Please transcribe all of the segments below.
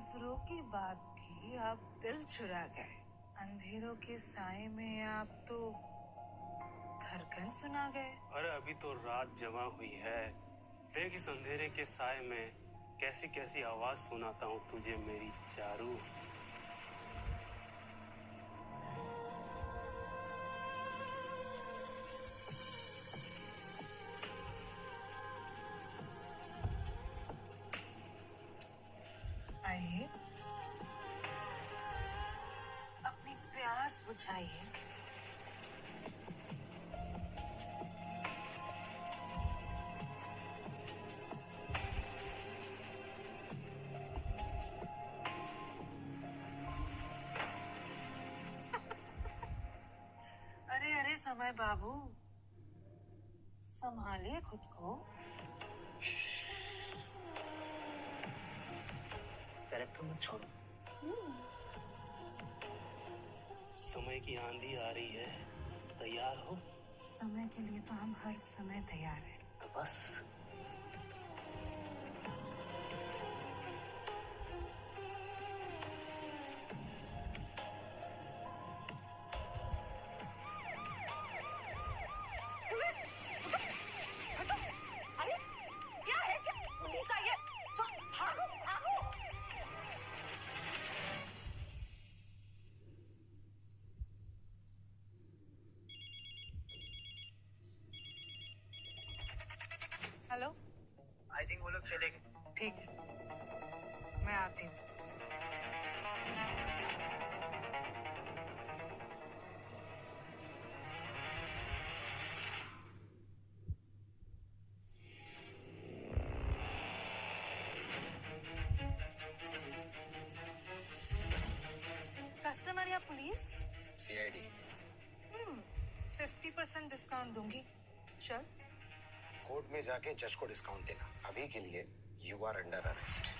नजरों की बात की आप दिल चुरा गए। अंधेरों के साए में आप तो धड़कन सुना गए। अरे अभी तो रात जमा हुई है, देख इस अंधेरे के साए में कैसी कैसी आवाज सुनाता हूँ तुझे मेरी चारू। आइए, अपनी प्यास बुझाइए। अरे अरे समय बाबू, संभालिए खुद को। कैरेक्टर मत छोड़ो। समय की आंधी आ रही है, तैयार हो? समय के लिए तो हम हर समय तैयार हैं। तो बस अरे क्या है, क्या पुलिस आई है? चलो भागो भागो। हेलो, आई थिंक वो लोग चले गए। ठीक है, मैं आती हूँ। कस्टमर या पुलिस? सीआईडी। 50% डिस्काउंट दूंगी। चल। कोर्ट में जाके जज को डिस्काउंट देना। अभी के लिए यू आर अंडर अरेस्ट।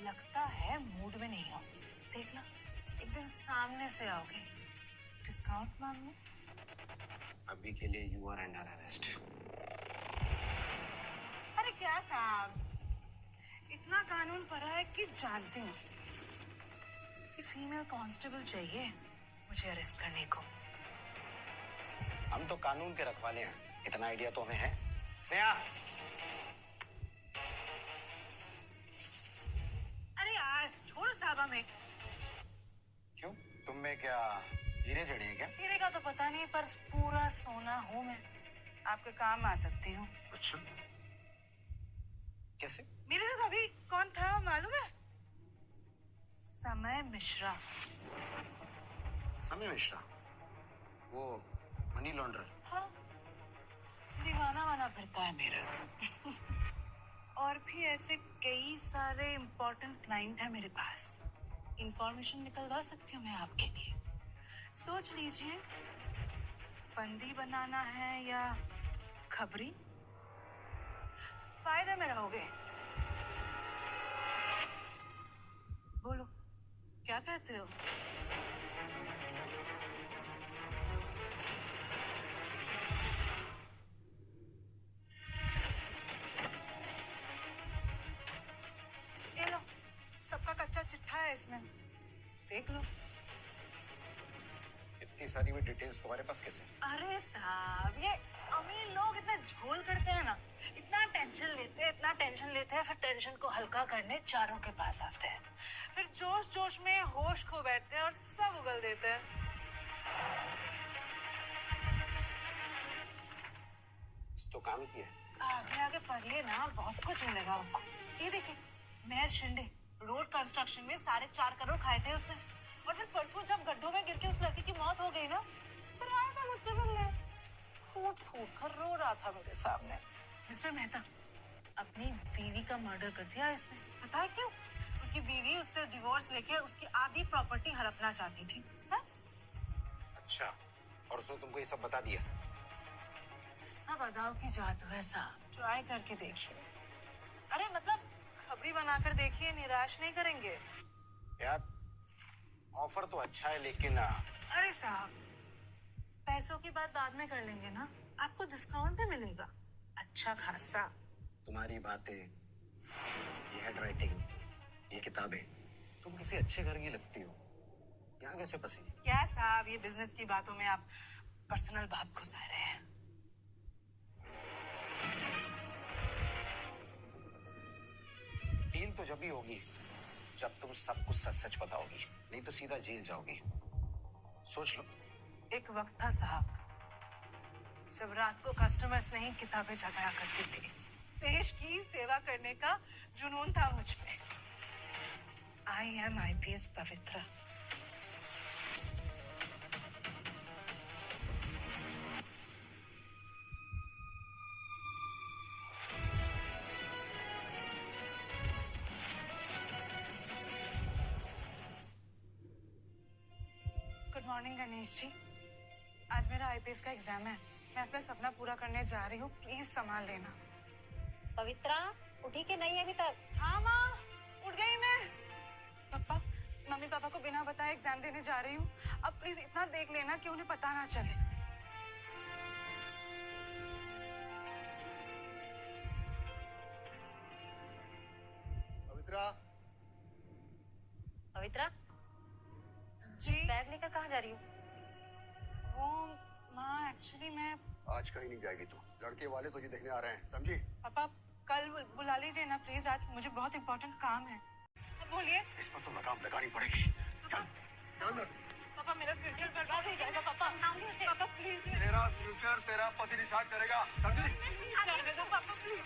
लगता है मूड में नहीं हो। देखना, एक दिन सामने से आओगे डिस्काउंट मांगने। अभी के लिए यू आर अंडर अरेस्ट। अरे क्या साहब, इतना कानून पढ़ा है कि जानती हूँ कि फीमेल कांस्टेबल चाहिए मुझे अरेस्ट करने को। हम तो कानून के रखवाले हैं, इतना आइडिया तो हमें है। स्नेहा, अरे यार छोड़ो साहब हमें। क्यों, तुम में क्या हीरे जड़े हैं क्या? हीरे का तो पता नहीं, पर पूरा सोना हूँ मैं। आपके काम आ सकती हूँ। अच्छा, कैसे? मेरे साथ अभी कौन था मालूम है? समय मिश्रा। समय मिश्रा, वो मनी लॉन्ड्रर। हाँ, दीवाना बना फिरता है मेरा। और भी ऐसे कई सारे इम्पोर्टेंट क्लाइंट है मेरे पास। इंफॉर्मेशन निकलवा सकती हूँ मैं आपके लिए। सोच लीजिए, बंदी बनाना है या खबरी। फायदे में रहोगे। बोलो, क्या कहते हो? ये लो, सबका कच्चा चिट्ठा है इसमें, देख लो। इतनी सारी भी डिटेल्स तुम्हारे पास कैसे? अरे साहब, ये अमीर लोग इतना झोल करते हैं ना, इतना टेंशन लेते हैं, फिर टेंशन को हल्का करने चारों के पास आते हैं, फिर जोश जोश में होश खो बैठते हैं और सब उगल देते हैं। तो काम किया। आगे आगे पढ़िए ना, बहुत कुछ मिलेगा आपको। ये देखिए, मेयर शिंदे रोड कंस्ट्रक्शन में 4.5 करोड़ खाए थे उसने। और फिर परसों जब गड्ढों में गिर के उस लड़की की मौत हो गई ना, फिर आया था मुझसे मिलने, फूट फूट कर रो रहा था मेरे सामने। मिस्टर मेहता, अपनी बीवी का मर्डर कर दिया इसने। पता है क्यों? उसकी बीवी उससे डिवोर्स लेके उसकी आधी प्रॉपर्टी हड़पना चाहती थी, बस। अच्छा, और उसने तुमको ये सब बता दिया? सब अदाओं की जादू है साहब, ट्राई करके देखिए। अरे मतलब खबरी बनाकर देखिए, निराश नहीं करेंगे। यार, ऑफर तो अच्छा है लेकिन अरे साहब, पैसों की बात बाद में कर लेंगे ना, आपको डिस्काउंट भी मिलेगा। अच्छा खासा। तुम्हारी बातें, ये हैंडराइटिंग, ये किताबें, तुम किसी अच्छे घर की लगती हो। यहाँ कैसे फंसी? क्या साहब, ये बिजनेस की बातों में आप पर्सनल बात घुसा रहे हैं। डील तो जब भी होगी जब तुम सब कुछ सच सच बताओगी, नहीं तो सीधा जेल जाओगी। सोच लो। एक वक्त था साहब जब रात को कस्टमर्स नहीं किताबें जगाया करती थी। देश की सेवा करने का जुनून था मुझ में। I am IPS Pavitra. Good morning Ganesh ji. आज मेरा आईपीएस का एग्जाम है। मैं अपना सपना पूरा करने जा रही हूँ, प्लीज संभाल लेना। पवित्रा उठी के नहीं अभी तक? हाँ माँ, उठ गई मैं। पापा, मम्मी पापा को बिना बताए एग्जाम देने जा रही हूँ। अब प्लीज इतना देख लेना कि उन्हें पता ना चले। पवित्रा, पवित्रा जी बैग लेकर कहाँ जा रही हो? वो माँ, एक्चुअली मैं आज कहीं नहीं जाएगी तू। लड़के वाले तुझे देखने आ रहे हैं, समझी? पापा कल बुला लीजिए ना प्लीज, आज मुझे बहुत इंपॉर्टेंट काम है। अब बोलिए। इस पर तो लगाम लगानी पड़ेगी। चल, चल अंदर। पापा मेरा फ्यूचर बर्बाद हो जाएगा। पापा पापा प्लीज तेरा फ्यूचर तेरा पति डिसाइड करेगा, समझी? जाने दो पापा please.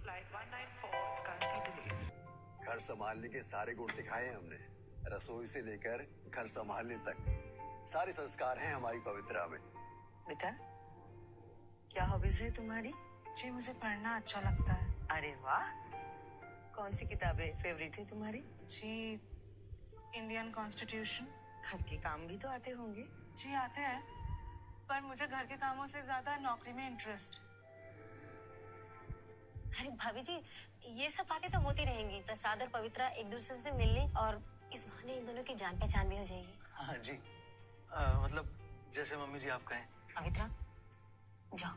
Flight 194 is currently delayed. घर संभालने के सारे गुण सिखाए हैं हमने। रसोई से लेकर घर संभालने तक सारे संस्कार हैं हमारी पवित्रा में। बेटा, क्या हॉबीज है तुम्हारी? जी मुझे पढ़ना अच्छा लगता है। अरे वाह, कौन सी किताबें फेवरेट है तुम्हारी? जी इंडियन कॉन्स्टिट्यूशन। घर के काम भी तो आते होंगे। जी आते हैं, पर मुझे घर के कामों से ज्यादा नौकरी में इंटरेस्ट। अरे भाभी जी, ये सब बातें तो होती रहेंगी। प्रसाद और पवित्रा एक दूसरे से मिलने और इस बहाने इन दोनों की जान पहचान भी हो जाएगी। हाँ जी, मतलब जैसे मम्मी जी आप कहें। पवित्रा जाओ।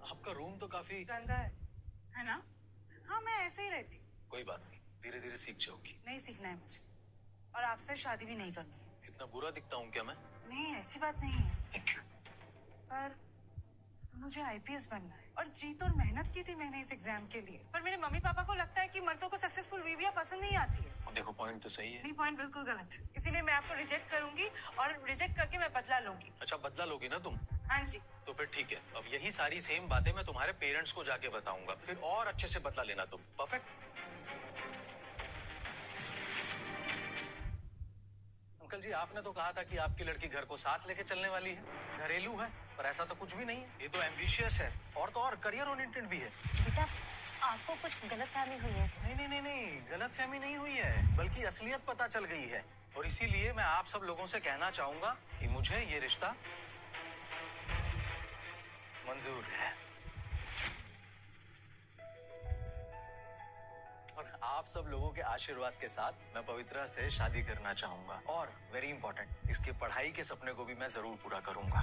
आपका रूम तो काफी गंदा है ना? हाँ मैं ऐसे ही रहती हूँ। कोई बात नहीं, धीरे धीरे सीख जाओगी। नहीं सीखना है मुझे, और आपसे शादी भी नहीं करनी है। इतना बुरा दिखता हूँ क्या मैं? नहीं ऐसी बात नहीं है, पर मुझे आईपीएस बनना है और जीत और मेहनत की थी मैंने इस एग्जाम के लिए। पर मेरे मम्मी पापा को लगता है कि मर्दों को सक्सेसफुल बीवियां पसंद नहीं आती है। देखो पॉइंट तो सही है। नहीं, पॉइंट बिल्कुल गलत है। इसीलिए मैं आपको रिजेक्ट करूंगी और रिजेक्ट करके मैं बदला लूंगी। अच्छा बदला लोगी ना तुम? हाँ जी। तो फिर ठीक है, अब यही सारी सेम बातें मैं तुम्हारे पेरेंट्स को जाके बताऊंगा, फिर और अच्छे से बदला लेना तुम। परफेक्ट। अंकल जी, आपने तो कहा था कि आपकी लड़की घर को साथ लेके चलने वाली है, घरेलू है, पर ऐसा तो कुछ भी नहीं है। ये तो एम्बिशियस है और तो और करियर ओरिएंटेड भी है। बेटा आपको कुछ गलतफहमी हुई है। नहीं नहीं नहीं नहीं, गलतफहमी नहीं हुई है, बल्कि असलियत पता चल गई है। और इसीलिए मैं आप सब लोगों से कहना चाहूंगा कि मुझे ये रिश्ता मंजूर है। और आप सब लोगों के आशीर्वाद के साथ मैं पवित्रा से शादी करना चाहूंगा। और वेरी इंपॉर्टेंट, इसकी पढ़ाई के सपने को भी मैं जरूर पूरा करूंगा।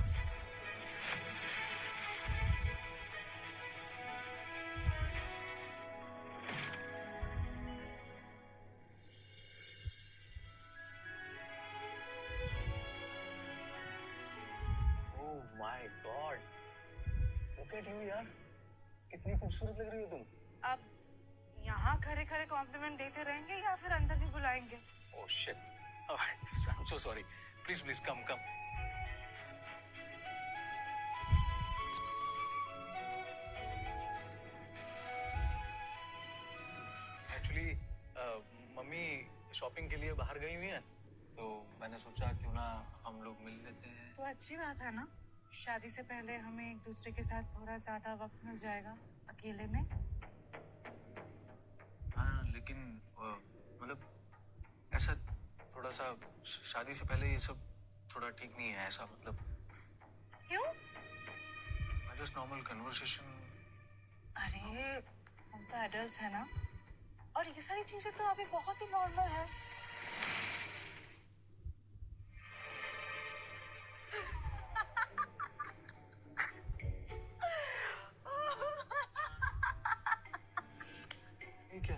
Oh my God, look at you यार, कितनी खूबसूरत लग रही हो तुम। अब यहाँ खड़े खड़े कॉम्प्लीमेंट देते रहेंगे या फिर अंदर भी बुलाएंगे? Oh shit. Oh, I'm so sorry. Please, please, come, come. Actually, mummy shopping के लिए बाहर गई हुई हैं, तो मैंने सोचा क्यों ना हम लोग मिल लेते हैं। तो अच्छी बात है ना, शादी से पहले हमें एक दूसरे के साथ थोड़ा ज्यादा वक्त मिल जाएगा अकेले में। हाँ लेकिन मतलब ऐसा थोड़ा सा शादी से पहले ये सब थोड़ा ठीक नहीं है, ऐसा मतलब। क्यों? Just normal conversation. अरे तो एडल्ट्स है ना, और ये सारी चीजें तो अभी बहुत ही नॉर्मल है। ये क्या?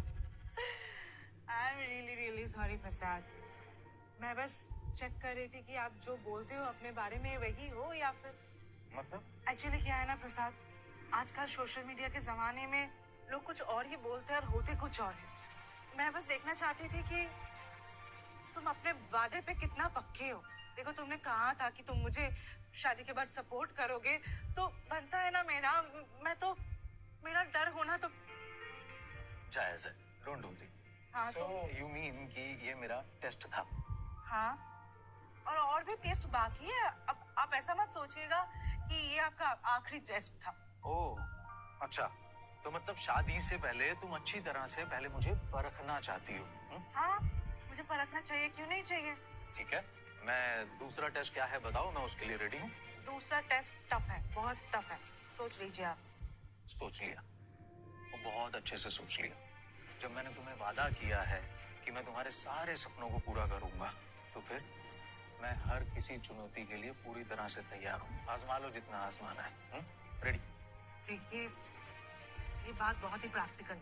I am really really sorry Prasad. मैं बस चेक कर रही थी कि आप जो बोलते हो अपने बारे में वही हो या फिर मतलब? एक्चुअली क्या है ना प्रसाद, आजकल सोशल मीडिया के जमाने में लोग कुछ और ही बोलते हैं और होते कुछ और है। मैं बस देखना चाहती थी कि तुम अपने वादे पे कितना पक्के हो। देखो तुमने कहा था कि तुम मुझे शादी के बाद सपोर्ट करोगे, तो बनता है ना मेरा डर होना तो। जायज है, डोंट वरी। हाँ सो यू मीन कि ये मेरा टेस्ट था? हाँ, और भी टेस्ट बाकी है। अब आप ऐसा मत सोचिएगा कि ये आपका आखिरी टेस्ट था। ओह, अच्छा। तो मतलब शादी से पहले तुम अच्छी तरह से पहले मुझे परखना चाहती हो? हाँ, मुझे परखना चाहिए, क्यों नहीं चाहिए। ठीक है, मैं दूसरा टेस्ट क्या है बताओ, मैं उसके लिए रेडी हूँ। दूसरा टेस्ट टफ है, बहुत टफ है, सोच लीजिए आप। सोच लिया, वो बहुत अच्छे से सोच लिया। जब मैंने तुम्हें वादा किया है कि मैं तुम्हारे सारे सपनों को पूरा करूंगा, तो फिर मैं हर किसी चुनौती के लिए पूरी तरह से तैयार हूँ। आजमा लो जितना आजमाना है। रेडी? देखिए, ये बात बहुत ही प्रैक्टिकल है।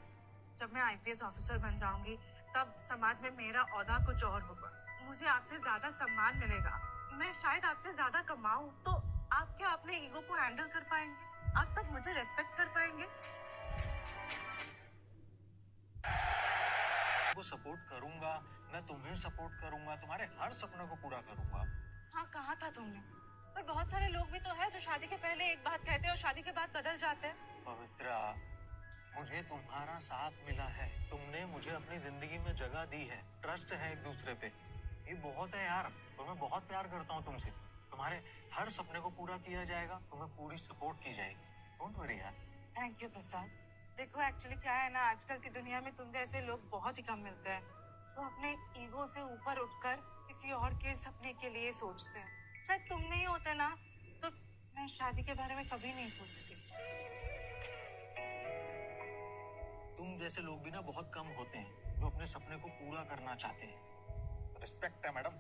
जब मैं आईपीएस ऑफिसर बन जाऊंगी, तब समाज में मेरा ओहदा कुछ और होगा। मुझे आपसे ज्यादा सम्मान मिलेगा, मैं शायद आपसे ज्यादा कमाऊं, तो आप क्या अपने ईगो को हैंडल कर पाएंगे? आप तब मुझे रेस्पेक्ट कर पाएंगे? वो सपोर्ट करूंगा, मैं तुम्हें सपोर्ट करूंगा, तुम्हारे हर सपनों को पूरा करूंगा। हाँ, कहा था तुमने, पर बहुत सारे लोग भी तो हैं जो शादी के पहले एक बात कहते हैं और शादी के बाद बदल जाते हैं। पवित्रा, मुझे तुम्हारा साथ मिला है, तुमने मुझे अपनी जिंदगी में जगह दी है, ट्रस्ट है एक दूसरे पे, ये बहुत है यार। और मैं बहुत प्यार करता हूँ तुमसे, तुम्हारे हर सपने को पूरा किया जाएगा, तुम्हें पूरी सपोर्ट की जाएगी। डोंट वरी यार। थैंक यू प्रसाद। देखो एक्चुअली क्या है ना, आजकल की दुनिया में तुम जैसे लोग बहुत ही कम मिलते हैं जो अपने ईगो से ऊपर उठकर किसी और के सपने के लिए सोचते हैं। शायद तुम नहीं होते ना, तो मैं शादी के बारे में कभी नहीं सोचती। तुम जैसे लोग भी ना बहुत कम होते हैं जो अपने सपने को पूरा करना चाहते हैं। रिस्पेक्ट है मैडम।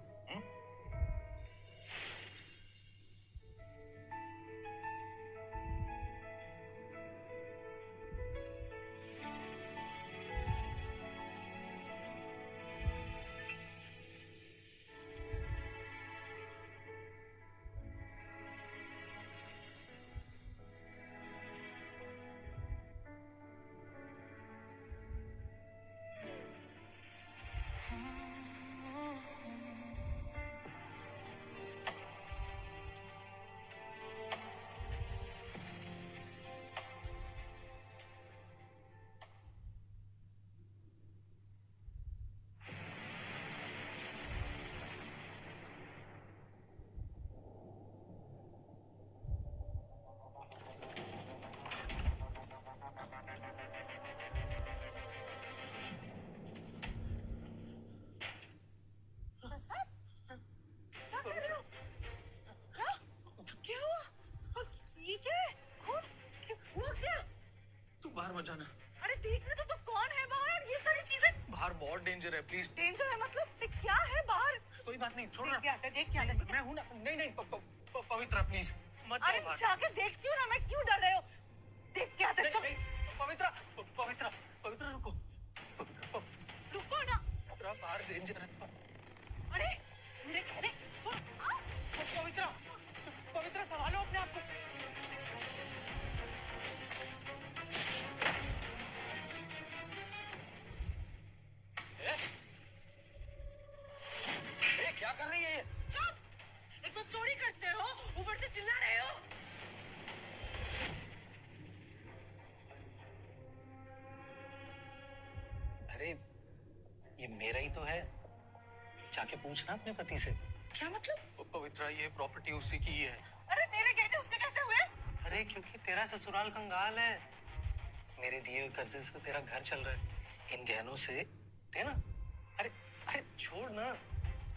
बाहर मत जाना। अरे देखने तो कौन है बाहर, ये सारी चीजें। बाहर बहुत डेंजर है, प्लीज। डेंजर है मतलब क्या है बाहर? कोई बात नहीं, छोड़ ना। देख क्या आता है। मैं हूं ना। नहीं पवित्रा प्लीज मत जाओ अरे बाहर। जाके देखती हूँ ना, मैं क्यों डर रहे हो? देख क्या आता है। चल पवित्रा रुको। रुको ना। पवित्रा बाहर डेंजर है। अरे मेरे कहने पवित्रा संभालो अपने आप को। क्या कर रही है ये? चुप! एक तो चोरी करते हो, ऊपर से चिल्ला रहे हो। अरे ये मेरा ही तो है, जाके पूछना अपने पति से। क्या मतलब? पवित्रा ये प्रॉपर्टी उसी की है। अरे मेरे गहने उसके कैसे हुए? अरे क्योंकि तेरा ससुराल कंगाल है, मेरे दिए हुए कर्जे से तेरा घर चल रहा है। इन गहनों से देना। अरे अरे छोड़ ना,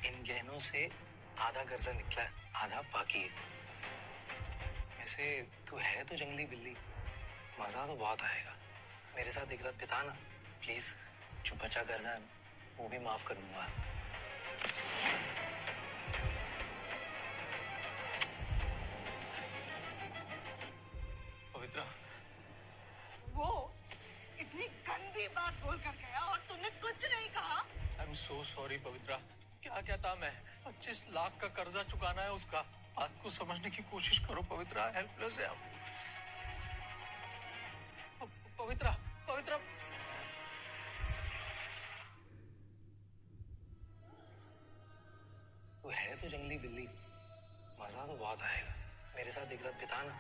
इन गहनों से आधा कर्जा निकला है, आधा बाकी है। वैसे तू है तो जंगली बिल्ली, मजा तो बहुत आएगा। मेरे साथ एक रात बिता ना प्लीज। जो बचा कर्जा है वो भी माफ कर दूंगा। पवित्रा, वो इतनी गंदी बात बोल कर गया और तुमने कुछ नहीं कहा। आई एम सो सॉरी पवित्रा। क्या कहता मैं? 25 लाख का कर्जा चुकाना है उसका। बात को समझने की कोशिश करो पवित्रा, हेल्पलेस है हम। पवित्रा, पवित्रा, वो है तो जंगली बिल्ली, मजा तो बहुत आएगा। मेरे साथ एक रात बिता ना।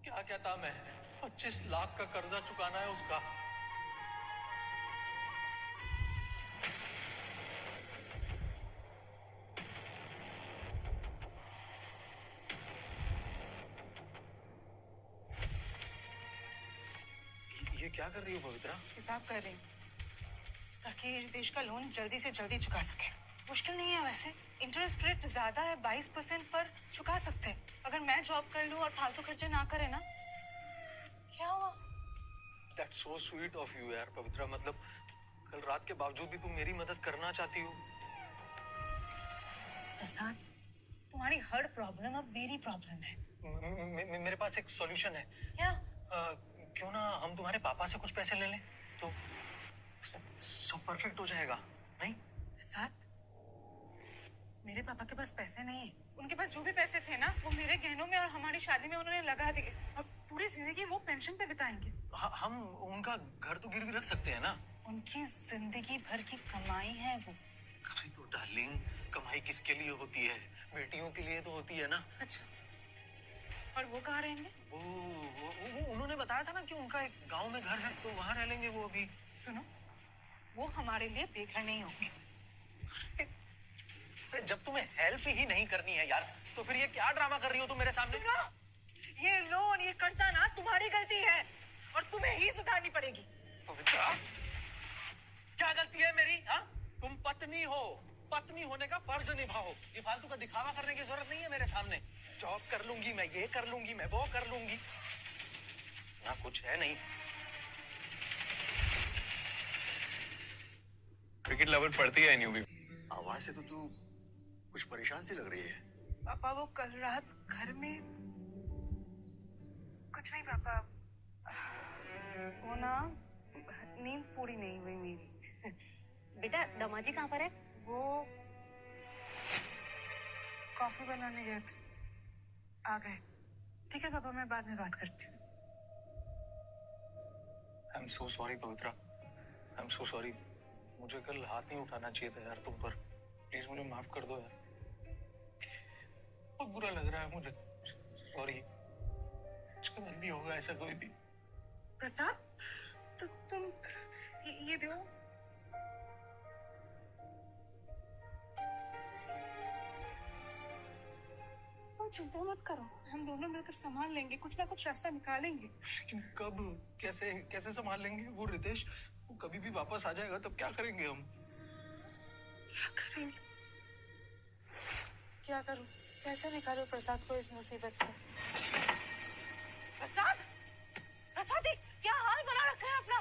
क्या कहता मैं? 25 लाख का कर्जा चुकाना है उसका। ये क्या कर रही हो पवित्रा? हिसाब कर रही हूँ ताकि रितेश का लोन जल्दी से जल्दी चुका सके। मुश्किल नहीं है वैसे, इंटरेस्ट रेट ज्यादा है, 22% पर चुका सकते हैं। अगर मैं जॉब कर लूँ और फालतू खर्चे ना करे ना। क्या हुआ? That's so sweet of you यार पवित्रा। मतलब कल रात के बावजूद भी तुम मेरी मदद करना चाहती हो। प्रसाद, तुम्हारी हर प्रॉब्लम अब मेरी प्रॉब्लम है। मेरे पास एक सॉल्यूशन है। क्या? क्यों ना हम तुम्हारे पापा से कुछ पैसे ले लें, तो सब परफेक्ट हो जाएगा, नहीं? प्रसाद, मेरे पापा के पास पैसे नहीं है। उनके पास जो भी पैसे थे ना, वो मेरे गहनों में और हमारी शादी में उन्होंने लगा दिए और पूरी जिंदगी वो पेंशन पे बिताएंगे। हम उनका घर तो गिरवी रख सकते हैं ना? उनकी जिंदगी भर की कमाई है वो। अरे तो डार्लिंग, कमाई किसके लिए होती है? बेटियों के लिए तो होती है ना। अच्छा, और वो कहाँ रहेंगे? वो उन्होंने बताया था ना कि उनका एक गांव में घर है, तो वहां रह लेंगे वो अभी। सुनो, वो हमारे लिए बेघर नहीं होंगे। जब तुम्हें हेल्प ही नहीं करनी है यार, तो फिर ये क्या ड्रामा कर रही हो तुम मेरे सामने? ये लोन, ये कर्जा ना तुम्हारी गलती है और तुम्हें ही सुधारनी पड़ेगी। पवित्रा, क्या गलती है मेरी? हाँ, तुम पत्नी हो, पत्नी होने का फर्ज निभाओ। ये फालतू का दिखावा करने की जरूरत नहीं है मेरे सामने। जॉब कर लूंगी मैं, ये कर लूंगी मैं, वो कर लूंगी ना, कुछ है नहीं। क्रिकेट लवर पढ़ती है न्यूबी। आवाज से तो तू कुछ परेशान सी लग रही है। पापा, वो कल रात घर में कुछ नहीं पापा, वो ना नींद पूरी नहीं हुई मेरी। बेटा, दामाजी कहाँ पर है? वो कॉफी बनाने गए थे, आ गए। ठीक है पापा, मैं बाद में बात करती हूँ। I am so sorry Pavitra, I am so sorry. मुझे कल हाथ नहीं उठाना चाहिए था यार तुम पर। प्लीज मुझे माफ कर दो यार, बहुत बुरा लग रहा है मुझे। सॉरी, मुझसे गलती होगा ऐसा कोई भी। प्रसाद, तो तुम ये दो। तुम चिंता मत करो, हम दोनों मिलकर संभाल लेंगे, कुछ ना कुछ रास्ता निकालेंगे। लेकिन कब, कैसे कैसे संभाल लेंगे? वो रितेश, वो कभी भी वापस आ जाएगा, तब क्या करेंगे हम? क्या करेंगे? क्या करूं? कैसे निकालूं प्रसाद को इस मुसीबत से? प्रसाद, प्रसाद, क्या हाल बना रखा है अपना?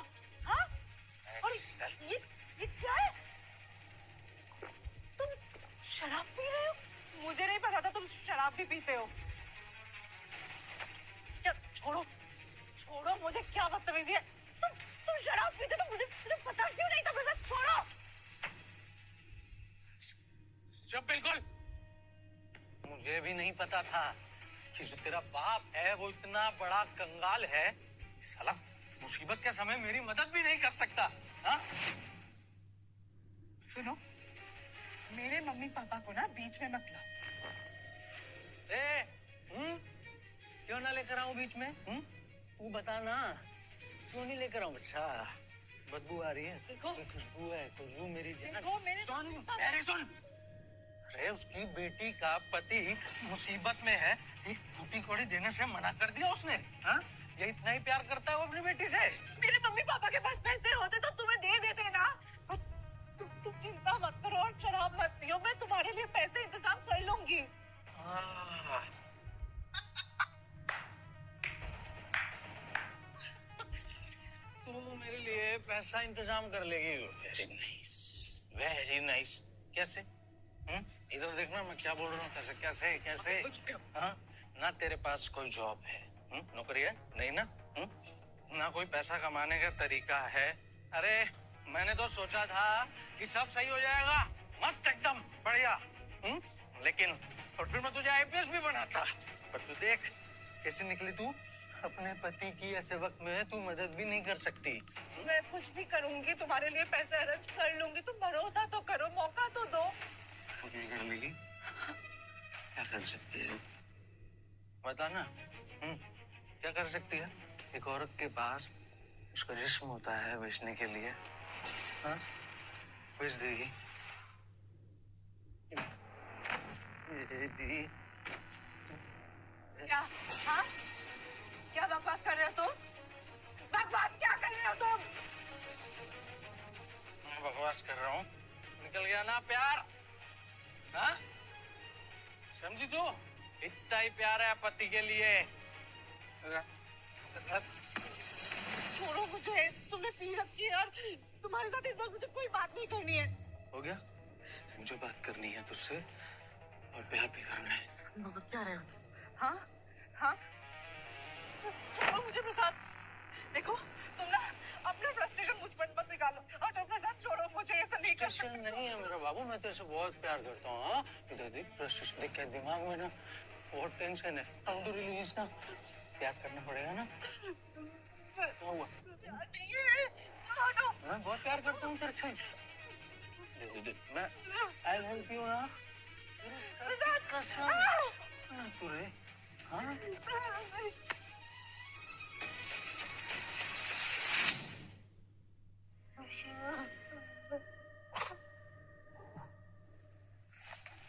हाँ? और ये क्या है? तुम शराब पी रहे हो? मुझे नहीं पता था तुम शराब भी पीते हो। क्या? छोड़ो, छोड़ो मुझे, क्या बदतमीजी है। तुम शराब पीते तो मुझे पता क्यों नहीं था प्रसाद? छोड़ो। जब बिल्कुल मुझे भी नहीं पता था कि जो तेरा बाप है वो इतना बड़ा कंगाल है। साला मुसीबत के समय मेरी मदद भी नहीं कर सकता। हाँ? सुनो, मेरे मम्मी पापा को ना बीच में मत लाओ। क्यों ना लेकर आऊं बीच में? तू बता ना, क्यों नहीं लेकर आऊं? अच्छा, बदबू आ रही है? देखो, खुशबू है, खुशबू मेरी जान। देखो मेरे सुन, अरे उसकी बेटी का पति मुसीबत में है, एक टूटी कोड़ी देने से मना कर दिया उसने। हाँ? ये इतना ही प्यार करता है वो अपनी बेटी से। मेरे मम्मी पापा के पास पैसे होते तो तुम्हें दे देते ना। तुम चिंता मत करो और शराब मत पियो, मैं तुम्हारे लिए पैसे इंतजाम कर लूंगी। पैसा इंतजाम कर लेगी। Very nice. कैसे? इधर देखना मैं क्या बोल रहा हूँ। कैसे कैसे कैसे? हाँ, ना तेरे पास कोई जॉब है, नौकरी है नहीं ना, ना कोई पैसा कमाने का तरीका है। अरे मैंने तो सोचा था कि सब सही हो जाएगा, मस्त एकदम बढ़िया, लेकिन और फिर मैं तुझे आईपीएस भी बनाता। पर तू देख कैसे निकली तू। अपने पति की ऐसे वक्त में तू मदद भी नहीं कर सकती। मैं कुछ भी करूंगी, तुम्हारे लिए पैसे अरेंज कर लूंगी, तुम भरोसा तो करो, मौका तो दो। कुछ नहीं कर लेगी? क्या कर सकती है बता ना। क्या कर सकती है? एक औरत के पास उसका जिस्म होता है बेचने के लिए, हाँ बेच देगी। क्या? हाँ? क्या बकवास कर रहे हो तुम? बकवास क्या कर रहे हो तुम? मैं बकवास कर रहा हूँ? निकल गया ना प्यार? हाँ? समझी तू? इतना ही प्यार है पति के लिए। छोड़ो मुझे, तुमने पी रखी है और तुम्हारे साथ इस वक्त मुझे कोई बात नहीं करनी है। हो गया? मुझे बात करनी है तुझसे और प्यार भी करना है। क्या रहे हो तुम? हाँ? हाँ? छोड़ो मुझे प्रसाद। देखो तुम ना अपना फ्रस्ट्रेशन मुझ पर मत निकालो और तुम प्रसाद छोड़ो मुझे, ऐसा नहीं कर सकते। नहीं है मेरा बाबू, मैं तेरे से बहुत प्यार करता हूँ। हाँ इधर देख, फ्रस्ट्रेशन देख के दिमाग में ना बहुत टेंशन है। हाउ टू रिलीज ना, प्यार करना पड़ेगा ना। क्या हुआ? मैं बहुत प्यार करता हूँ तेरे से। मैं आई हेल्प यू ना। कसम तू रे। हाँ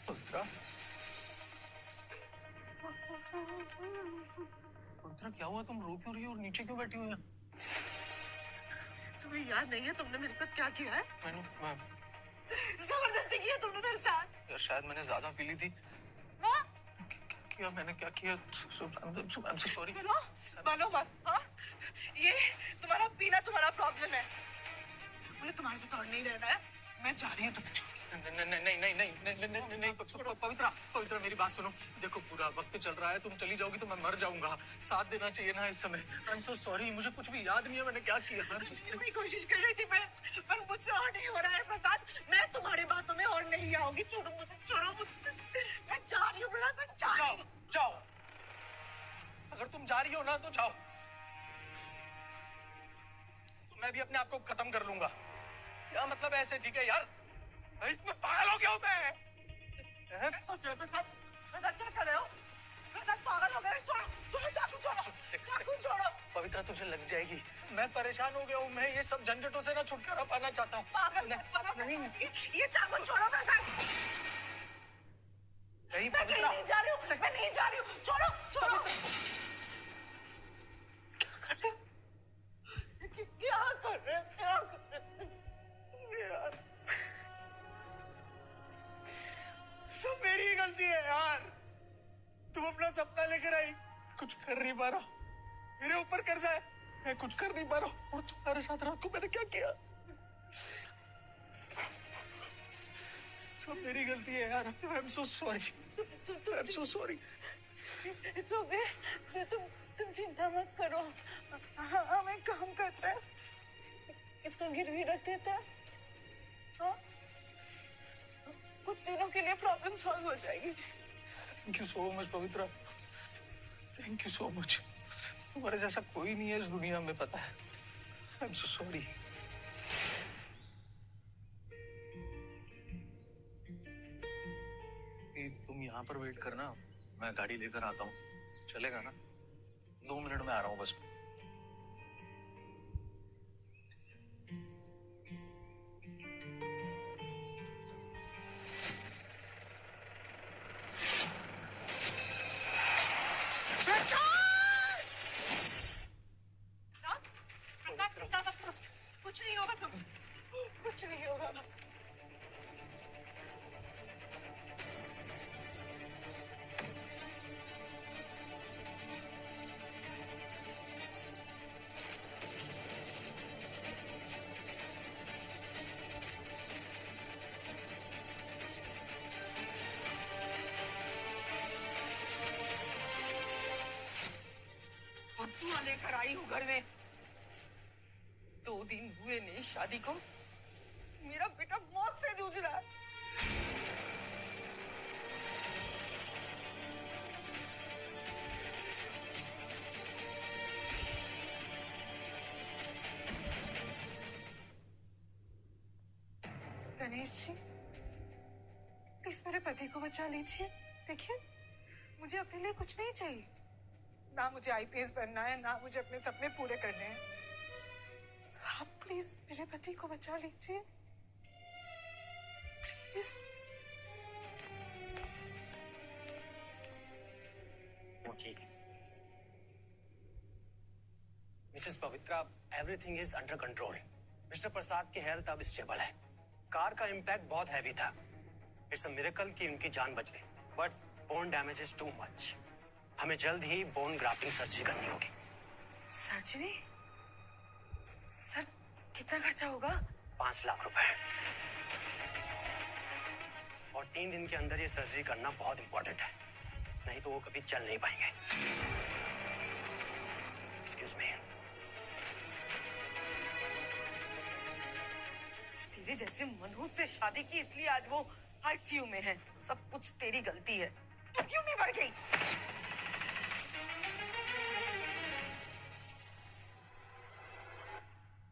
पवित्रा क्या हुआ? तुम रो क्यों रही हो और नीचे क्यों बैठी हुई हो? तुम्हें याद नहीं है तुमने मेरे साथ क्या किया है? मैंने जबरदस्ती किया तुमने मेरे साथ। यार शायद मैंने ज्यादा पी ली थी। हाँ? क्या मैंने क्या किया? I'm so sorry। सुनो, मानो मत। हाँ? ये तुम्हारा पीना तुम्हारा प्रॉब्लम है, मुझे तुम्हारे साथ और नहीं रहना है। मैं जा रही हूँ तुम्हें छोड़। नहीं पवित्रा, पवित्रा मेरी बात सुनो। देखो पूरा वक्त चल रहा है, तुम चली जाओगी तो मैं मर जाऊंगा। साथ देना चाहिए ना इस समय। आई एम सो सॉरी, मुझे कुछ भी याद नहीं है मैंने क्या किया। मैं कोशिश कर रही थी मैं, पर मुझसे और नहीं हो रहा है प्रसाद। मैं तुम्हारी बातों में और नहीं आऊंगी। छोड़ो मुझे, छोड़ो मुझे। मैं जा रही हूँ प्रसाद, मैं जा रही हूँ। जाओ, अगर तुम जा रही हो ना तो जाओ, तो मैं भी अपने आप को खत्म कर लूंगा। क्या मतलब ऐसे जी के यार? इसमें पागल हो गया हूं मैं। प्रसाद क्या कर रहे हो? प्रसाद पागल हो गए। छोड़ो, तुम्हें चाकू छोड़ो, चाकू छोड़ो। पवित्रा तुझे लग जाएगी। मैं परेशान हो गया हूँ, मैं ये सब झंझटों से ना छुटकारा पाना चाहता हूँ। पागल नहीं, ये चाकू छोड़ो प्रसाद। नहीं मैं कहीं नहीं जा रही हूँ, मैं नहीं जा रही हूँ। छोड़ो, छोड़ो। क्या कर रहे हो? क्या कर रहे हो यार? सब मेरी ही गलती है यार। तुम अपना सपना लेकर आई, कुछ कर नहीं पा रहा। मेरे ऊपर कर्जा है, मैं कुछ कर नहीं पा रहा हूँ। और तुम्हारे साथ रात को मैंने क्या किया? सब मेरी गलती है यार। I am so sorry, I am so sorry. It's okay, तुम चिंता मत करो। हम एक काम करते हैं, इसको गिरवी रख देते हैं। हाँ? कुछ दिनों के लिए प्रॉब्लम सॉल्व हो जाएगी। Thank you so much Pavitra, thank you so much. तुम्हारे जैसा कोई नहीं है इस दुनिया में, पता है। I am so sorry. तुम यहाँ पर वेट करना, मैं गाड़ी लेकर आता हूँ। चलेगा ना? 2 मिनट में आ रहा हूँ बस। कुछ नहीं होगा, कुछ नहीं होगा। लेकर आई हूँ घर में। 2 दिन हुए नहीं शादी को, मेरा बेटा मौत से जूझ रहा है। गणेश जी, प्लीज मेरे पति को बचा लीजिए। देखिए, मुझे अपने लिए कुछ नहीं चाहिए, ना मुझे आईपीएस बनना है, ना मुझे अपने सपने पूरे करने हैं। आप प्लीज मेरे पति को बचा लीजिए, प्लीज। वो ठीक है Mrs Pavitra, everything is under control. Mr Prasad की हेल्थ अब स्टेबल है। कार का इम्पैक्ट बहुत हैवी था। इट्स अ मिरेकल कि उनकी जान बच गई, but bone damage is too much. हमें जल्द ही बोन ग्राफ्टिंग सर्जरी करनी होगी। सर्जरी? सर, कितना खर्चा होगा? 5 लाख रुपए। और 3 दिन के अंदर ये सर्जरी करना बहुत इंपॉर्टेंट है, नहीं तो वो कभी चल नहीं पाएंगे। Excuse me. तेरे जैसे मनहूस से शादी की, इसलिए आज वो आईसीयू में है। सब कुछ तेरी गलती है। तू क्यों नहीं मर गई?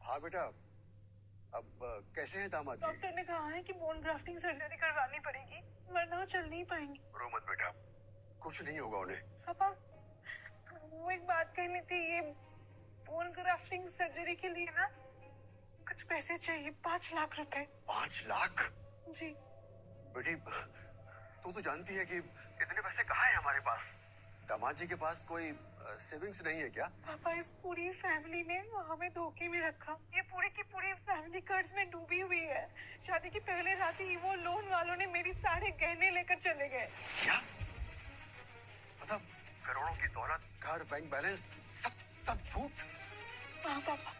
हाँ बेटा, अब कैसे हैं दामाद जी? डॉक्टर ने कहा है कि बोन ग्राफ्टिंग सर्जरी करवानी पड़ेगी, वरना चल नहीं पाएंगे। रो मत बेटा, कुछ नहीं होगा उन्हें। पापा, वो एक बात कहनी थी, ये बोन ग्राफ्टिंग सर्जरी के लिए ना कुछ पैसे चाहिए, 5 लाख रुपए। 5 लाख? जी। बेटी, तू तो जानती है कि इतने पैसे कहाँ हैं हमारे पास। दामाद जी के पास कोई सेविंग्स नहीं है क्या? पापा, इस पूरी फैमिली ने हमें धोखे में रखा। ये पूरी की पूरी फैमिली कर्ज में डूबी हुई है। शादी की पहले रात ही वो लोन वालों ने मेरी सारे गहने लेकर चले गए। क्या मतलब? करोड़ों की दौलत, घर, बैंक बैलेंस, सब झूठ? हाँ पापा।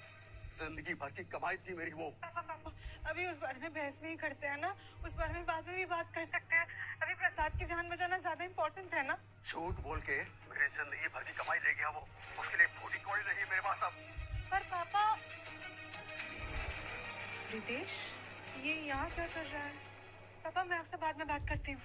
जिंदगी भर की कमाई थी मेरी वो। पापा, अभी उस बारे में बहस नहीं करते हैं ना, उस बारे में बाद में भी बात कर सकते हैं। अभी प्रसाद की जान बचाना ज्यादा इम्पोर्टेंट है ना। झूठ बोल के मेरी जिंदगी भर की कमाई ले गया वो। उसके लिए फूटी कौड़ी नहीं है मेरे पास अब। पर पापा, रितेश ये यहाँ क्या कर रहा है? पापा, मैं आपसे बाद में बात करती हूँ।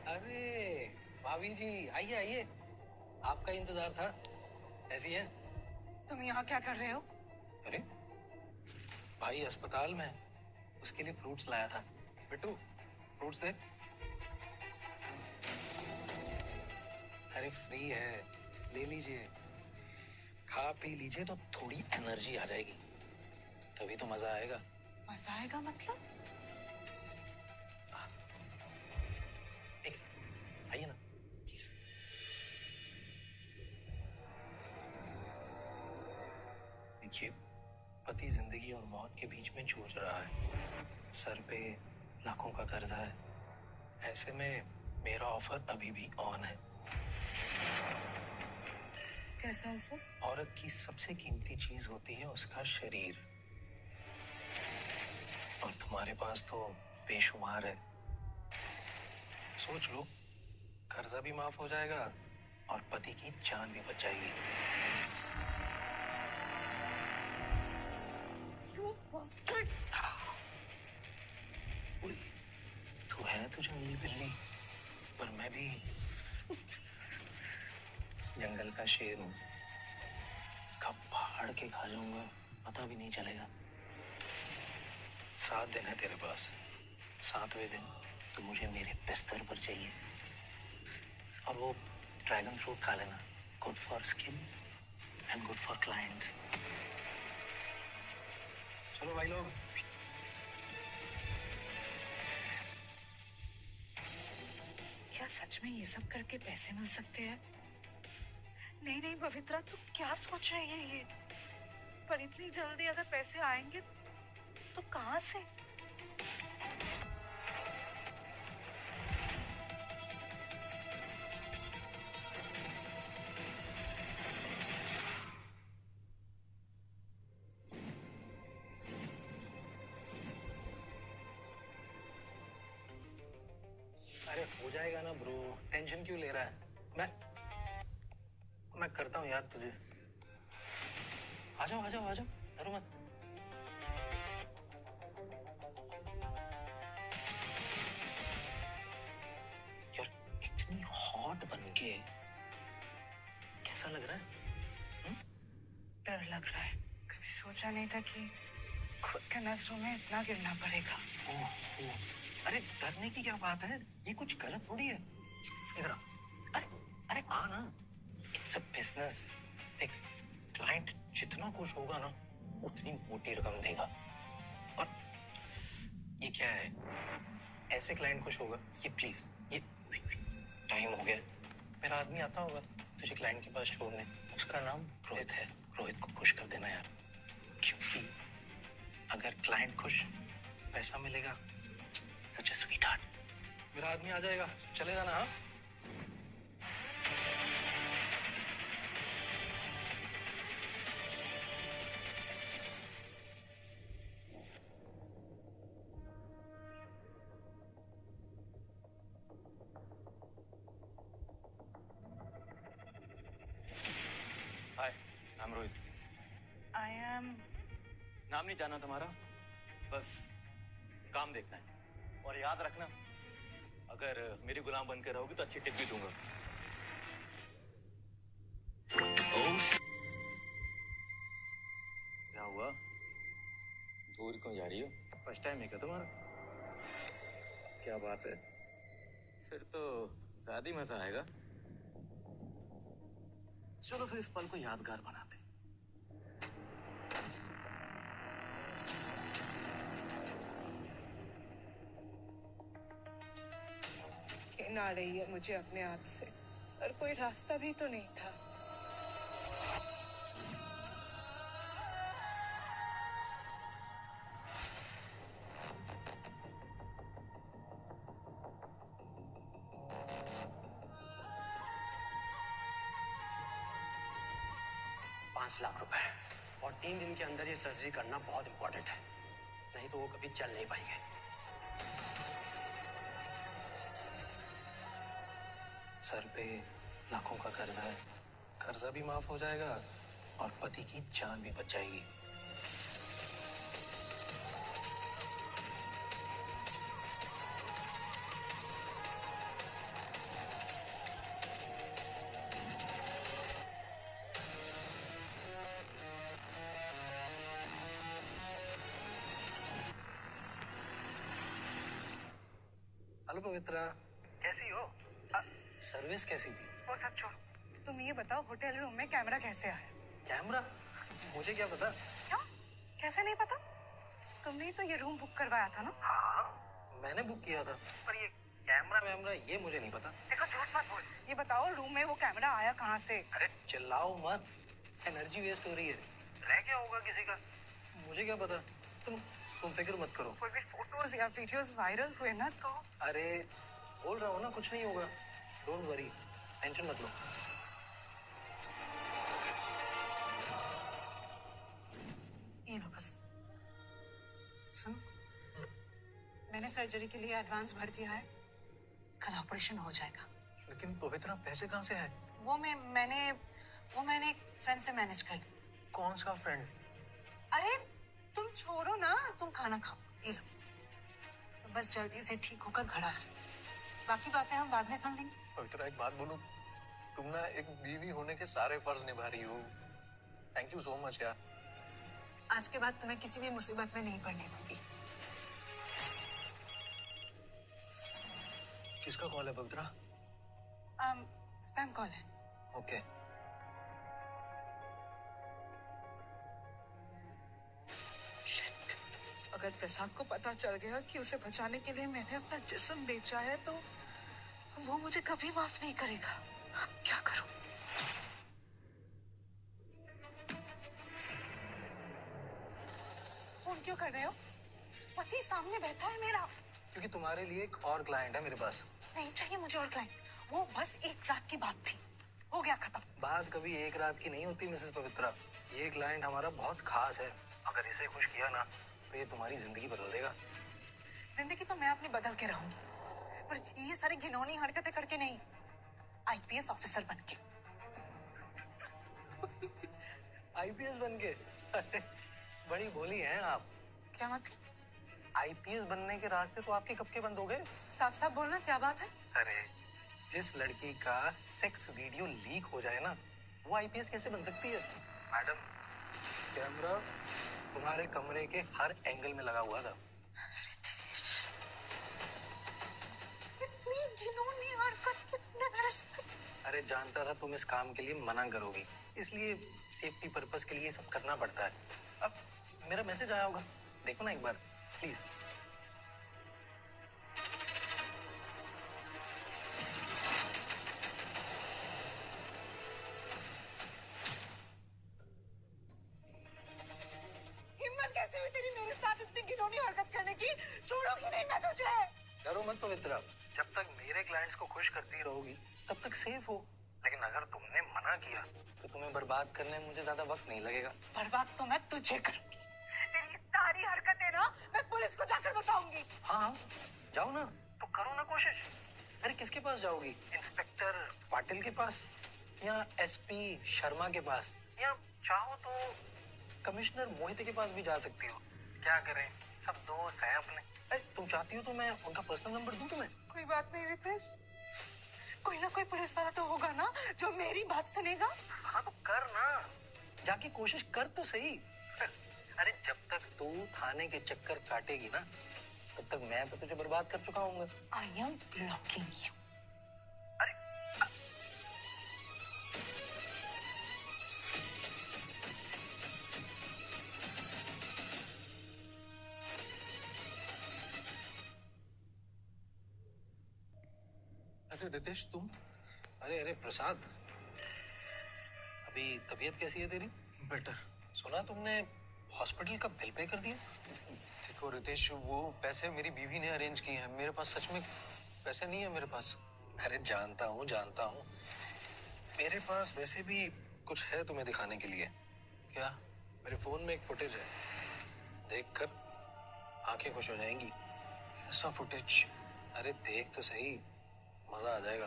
अरे भाभी जी, आइए आइए, आपका इंतजार था। ऐसी है? तुम यहाँ क्या कर रहे हो? अरे भाई अस्पताल में, उसके लिए फ्रूट्स लाया था। बिट्टू, फ्रूट्स दे। अरे फ्री है, ले लीजिए, खा पी लीजिए तो थोड़ी एनर्जी आ जाएगी, तभी तो मजा आएगा। मजा आएगा मतलब? आइए ना प्लीज। देखिए, पति जिंदगी और मौत के बीच में जूझ रहा है। सर पे लाखों का कर्जा है। ऐसे में मेरा ऑफर अभी भी ऑन है। कैसा ऑफर? औरत की सबसे कीमती चीज होती है उसका शरीर, और तुम्हारे पास तो बेशुमार है। सोच लो, कर्जा भी माफ हो जाएगा और पति की जान भी बच जाएगी। तू है तो जंगली बिल्ली, पर मैं भी जंगल का शेर हूँ। कब फाड़ के खा जाऊंगा पता भी नहीं चलेगा। 7 दिन है तेरे पास, 7वें दिन तो मुझे मेरे बिस्तर पर चाहिए। और वो ड्रैगन फ्रूट खा लेना, good for skin and good for clients. चलो भाई लोग। क्या सच में ये सब करके पैसे मिल सकते हैं? नहीं नहीं पवित्रा, तू क्या सोच रही है ये? पर इतनी जल्दी अगर पैसे आएंगे तो कहाँ से? हो जाएगा ना ब्रो, टेंशन क्यों ले रहा है? मैं करता हूँ याद तुझे। आ जाओ आ जाओ आ जाओ, डरो मत। यार इतनी हॉट बन के कैसा लग रहा है? डर लग रहा है। कभी सोचा नहीं था कि खुद के नजरों में इतना गिरना पड़ेगा। ओह, अरे डरने की क्या बात है? ये कुछ गलत थोड़ी है। इधर आ। अरे अरे आ ना, इट्स अ बिजनेस। देख, क्लाइंट जितना खुश होगा ना उतनी मोटी रकम देगा। और ये क्या है, ऐसे क्लाइंट खुश होगा? ये प्लीज, ये टाइम हो गया, मेरा आदमी आता होगा तुझे क्लाइंट के पास छोड़ने। उसका नाम रोहित है। रोहित को खुश कर देना यार, क्योंकि अगर क्लाइंट खुश, पैसा मिलेगा। Such a sweetheart. मेरा आदमी आ जाएगा, चले जाना। हाँ hi, I am Rohit. I am. नाम नहीं जाना तुम्हारा, बस काम देखना है। और याद रखना, अगर मेरी गुलाम बनकर रहोगी तो अच्छी टिप भी दूंगा। क्या हुआ, दूर क्यों जा रही हो? फर्स्ट टाइम है क्या तुम्हारा? क्या बात है? फिर तो ज्यादा ही मजा आएगा। चलो फिर इस पल को यादगार बनाते। घिन आ रही है मुझे अपने आप से, और कोई रास्ता भी तो नहीं था। ₹5 लाख और 3 दिन के अंदर ये सर्जरी करना बहुत इंपॉर्टेंट है, नहीं तो वो कभी चल नहीं पाएंगे। सर पे लाखों का कर्जा है, कर्जा भी माफ हो जाएगा और पति की जान भी बच जाएगी। हेलो पवित्रा, कैसी हो? सर्विस कैसी थी? वो सब छोड़, तुम ये बताओ, होटल रूम में कैमरा कैसे आया? कैमरा? मुझे क्या पता। क्या? कैसे नहीं पता? तुमने ही तो ये रूम बुक करवाया था ना? हाँ, मैंने बुक किया था, पर ये कैमरा कैमरा ये मुझे नहीं पता। देखो, झूठ मत बोल। ये बताओ, रूम में वो कैमरा आया कहाँ से? अरे चिल्लाओ मत, एनर्जी वेस्ट हो रही है। रह क्या होगा किसी का? मुझे क्या पता, तुम फिक्र मत करो। कोई भी फोटोज या वीडियोस वायरल हुए ना तो? अरे बोल रहा हूँ ना, कुछ नहीं होगा, डोंट वरी, टेंशन मत लो। ये लो बस। सुन, मैंने सर्जरी के लिए एडवांस भर दिया है, कल ऑपरेशन हो जाएगा। लेकिन पवित्रा पैसे कहाँ से आए? वो मैंने एक फ्रेंड से मैनेज कर ली। कौन सा फ्रेंड? अरे तुम छोड़ो ना, तुम खाना खाओ, ये लो। तो बस जल्दी से ठीक होकर घर आ जाओ, बाकी बातें हम बाद में कर लेंगे। पवित्रा एक बात बोलूं, तुम ना एक बीवी होने के सारे फर्ज निभा रही हो। थैंक यू सो मच यार। आज के बाद तुम्हें किसी भी मुसीबत में नहीं पड़ने दूंगी। किसका कॉल है पवित्रा? स्पैम कॉल है। ओके। शिट, अगर प्रसाद को पता चल गया कि उसे बचाने के लिए मैंने अपना जिस्म बेचा है तो वो मुझे कभी माफ नहीं करेगा। क्या करूं? फोन क्यों कर रहे हो? पति सामने बैठा है मेरा। क्योंकि तुम्हारे लिए एक और क्लाइंट है मेरे पास। नहीं चाहिए मुझे और क्लाइंट, वो बस एक रात की बात थी, हो गया खत्म। बात कभी एक रात की नहीं होती मिसेस पवित्रा, ये क्लाइंट हमारा बहुत खास है। अगर इसे खुश किया ना तो ये तुम्हारी जिंदगी बदल देगा। जिंदगी तो मैं अपनी बदल के रहूंगी, पर ये सारी घिनौनी हरकतें करके नहीं, आईपीएस ऑफिसर बन के। आईपीएस बन के? अरे बड़ी भोली हैं आप। क्या मतलब? आईपीएस बनने के रास्ते तो आपके कब के बंद हो गए? साफ साफ बोलना, क्या बात है? अरे जिस लड़की का सेक्स वीडियो लीक हो जाए ना, वो आईपीएस कैसे बन सकती है? मैडम, कैमरा तुम्हारे कमरे के हर एंगल में लगा हुआ था। इतनी घिनौनी हरकत की तुमने मेरे साथ। अरे जानता था तुम इस काम के लिए मना करोगी, इसलिए सेफ्टी पर्पस के लिए सब करना पड़ता है। अब मेरा मैसेज आया होगा, देखो ना एक बार प्लीज। हिम्मत कैसे हुई तेरी मेरे साथ इतनी घिनौनी हरकत करने की? छोड़ूंगी नहीं मैं तुझे। डरो मत पवित्रा, जब तक मेरे क्लाइंट्स को खुश करती रहोगी तब तक सेफ हो। लेकिन अगर तुमने मना किया तो तुम्हें बर्बाद करने में मुझे ज्यादा वक्त नहीं लगेगा। बर्बाद तो मैं तुझे करूंगी। तेरी सारी हरकतें ना मैं पुलिस को जाकर बताऊंगी। हाँ जाओ ना, तो करो ना कोशिश। अरे किसके पास जाओगी? इंस्पेक्टर पाटिल के पास या एसपी शर्मा के पास, या चाहो तो कमिश्नर मोहिते के पास भी जा सकती हो। क्या करें, सब दोस्त हैं अपने। तुम चाहती हो तो मैं उनका पर्सनल नंबर दूं तुम्हें? कोई बात नहीं रितेश, कोई ना कोई पुलिस वाला तो होगा ना जो मेरी बात सुनेगा। हाँ तो कर ना, जाके कोशिश कर तो सही। अरे जब तक तू थाने के चक्कर काटेगी ना, तब तक मैं तो तुझे बर्बाद कर चुका हूँ। I am blocking you. अरे रितेश तुम? अरे अरे प्रसाद, अभी तबीयत कैसी है तेरी? बेटर। सुना तुमने हॉस्पिटल का बिल पे कर दिया? देखो रितेश, वो पैसे मेरी बीवी ने अरेंज किए हैं, मेरे पास सच में पैसे नहीं है मेरे पास। अरे जानता हूँ जानता हूँ, मेरे पास वैसे भी कुछ है तुम्हें दिखाने के लिए। क्या? मेरे फोन में एक फुटेज है, देखकर आंखें खुश हो जाएंगी। ऐसा फुटेज? अरे देख तो सही, मजा आ जाएगा।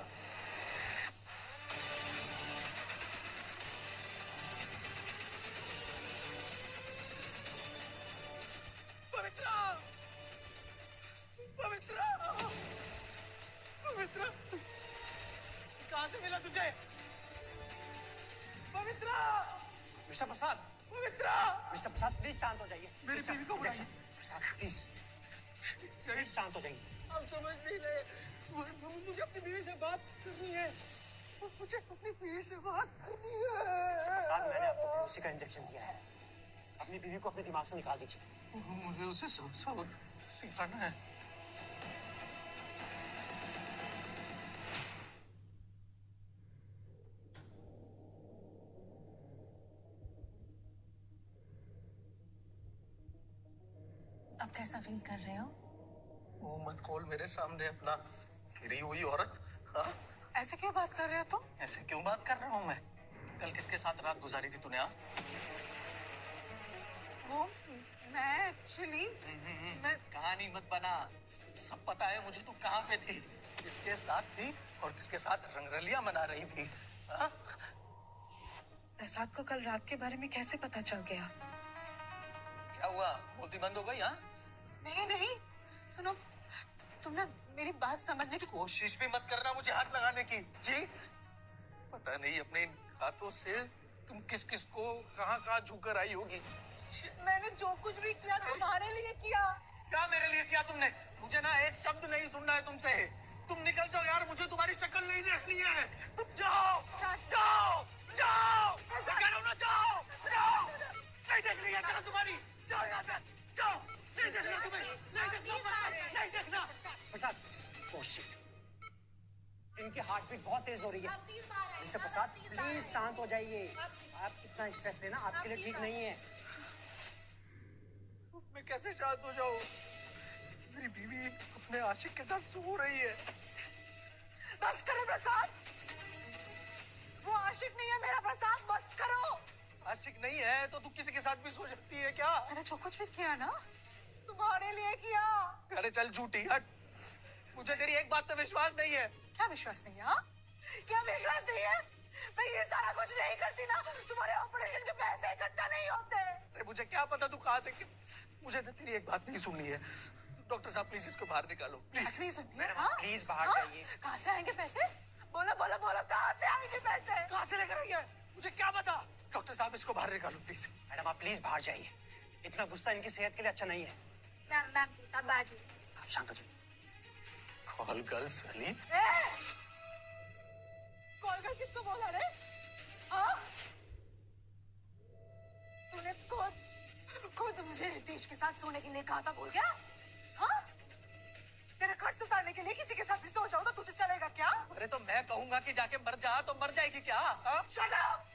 पवित्रा, पवित्रा, पवित्रा, कहाँ से मिला तुझे? Pavitra, Mr Prasad, Pavitra, Mr Prasad please शांत हो जाइए। मेरी बीवी को बुलाइए। प्रसाद प्लीज प्लीज शांत हो जाइए। आप समझ नहीं रहे, मुझे अपनी बीवी से बात करनी है, मुझे अपनी बीवी से बात करनी है। प्रसाद मैंने आपको बेहोशी का इंजेक्शन दिया है, अपनी बीवी को अपने दिमाग से निकाल दीजिए। मुझे उसे सबक सिखाना है। अब कैसा फील कर रहे हो? वो मत खोल मेरे सामने अपना, गिरी हुई औरत। हाँ? ऐसे क्यों बात कर रहे हो तुम? ऐसे क्यों बात कर रहा हूँ मैं? कल किसके साथ रात गुजारी थी तूने? वो मैं एक्चुअली मैं कहानी मत बना, सब पता है मुझे तू कहाँ पे थी, किसके साथ थी और किसके साथ रंगरलियां मना रही थी। हाँ? एहसाद को कल रात के बारे में कैसे पता चल गया? क्या हुआ, बोलती बंद हो गई? हाँ? नहीं नहीं, सुनो, तुम ना मेरी बात समझने की कोशिश भी मत करना मुझे हाथ लगाने की। जी पता नहीं अपने इन हाथों से तुम किस किस को कहाँ कहाँ झुककर आई होगी। मैंने जो कुछ भी किया तुम्हारे लिए किया। क्या मेरे लिए किया तुमने? मुझे ना एक शब्द नहीं सुनना है तुमसे। तुम निकल जाओ यार, मुझे तुम्हारी शक्ल नहीं देखनी है। जाओ जाओ जाओ, कह रहा हूं ना, जाओ जाओ, नहीं देखनी है शक्ल तुम्हारी। जाओ यहाँ से, जाओ, नहीं देखना तुम्हें, नहीं देखना, नहीं देखना। प्रसाद, ओह शिट, इनकी हार्ट बीट बहुत तेज हो रही है। मिस्टर प्रसाद प्लीज शांत हो जाइए, आप इतना स्ट्रेस लेना आपके लिए ठीक नहीं है। मैं कैसे शांत हो जाऊं? मेरी बीवी अपने आशिक के साथ सो रही है। बस करो प्रसाद, वो आशिक नहीं है मेरा प्रसाद, बस करो। आशिक नहीं है तो तू किसी के साथ भी सो सकती है क्या? मैंने जो कुछ भी किया ना तुम्हारे लिए किया। अरे चल झूठी, हट। मुझे तेरी एक बात पे विश्वास नहीं है। क्या विश्वास नहीं है? हाँ? क्या विश्वास नहीं है? मैं ये सारा कुछ नहीं करती ना, तुम्हारे ऑपरेशन के पैसे इकट्ठा नहीं होते। अरे मुझे क्या पता तू कहाँ से मुझे तो तेरी एक बात नहीं सुननी है। डॉक्टर साहब प्लीज इसको बाहर निकालो प्लीज। नहीं सुनती है? मैडम हाँ? प्लीज बाहर हाँ? जाइए। कहाँ से आएंगे पैसे? बोलो बोलो बोलो, कहाँ से आएंगे पैसे? कहाँ से लेकर आई है मुझे क्या पता। डॉक्टर साहब इसको बाहर निकालो प्लीज। मैडम आप प्लीज बाहर जाइए, इतना गुस्सा इनकी सेहत के लिए अच्छा नहीं है। मैम मैम प्लीज आप बाहर जाइए। आप शांत हो जाइए। Call girl Salim. कॉल कर किसको बोला रे? हाँ? तूने खुद मुझे रितेश के साथ सोने के लिए कहा था, भूल गया? हाँ? तेरा खर्च उतारने के लिए किसी के साथ भी सो जाओ तो तुझे चलेगा क्या? अरे तो मैं कहूंगा कि जाके मर जा तो मर जाएगी क्या? Shut up!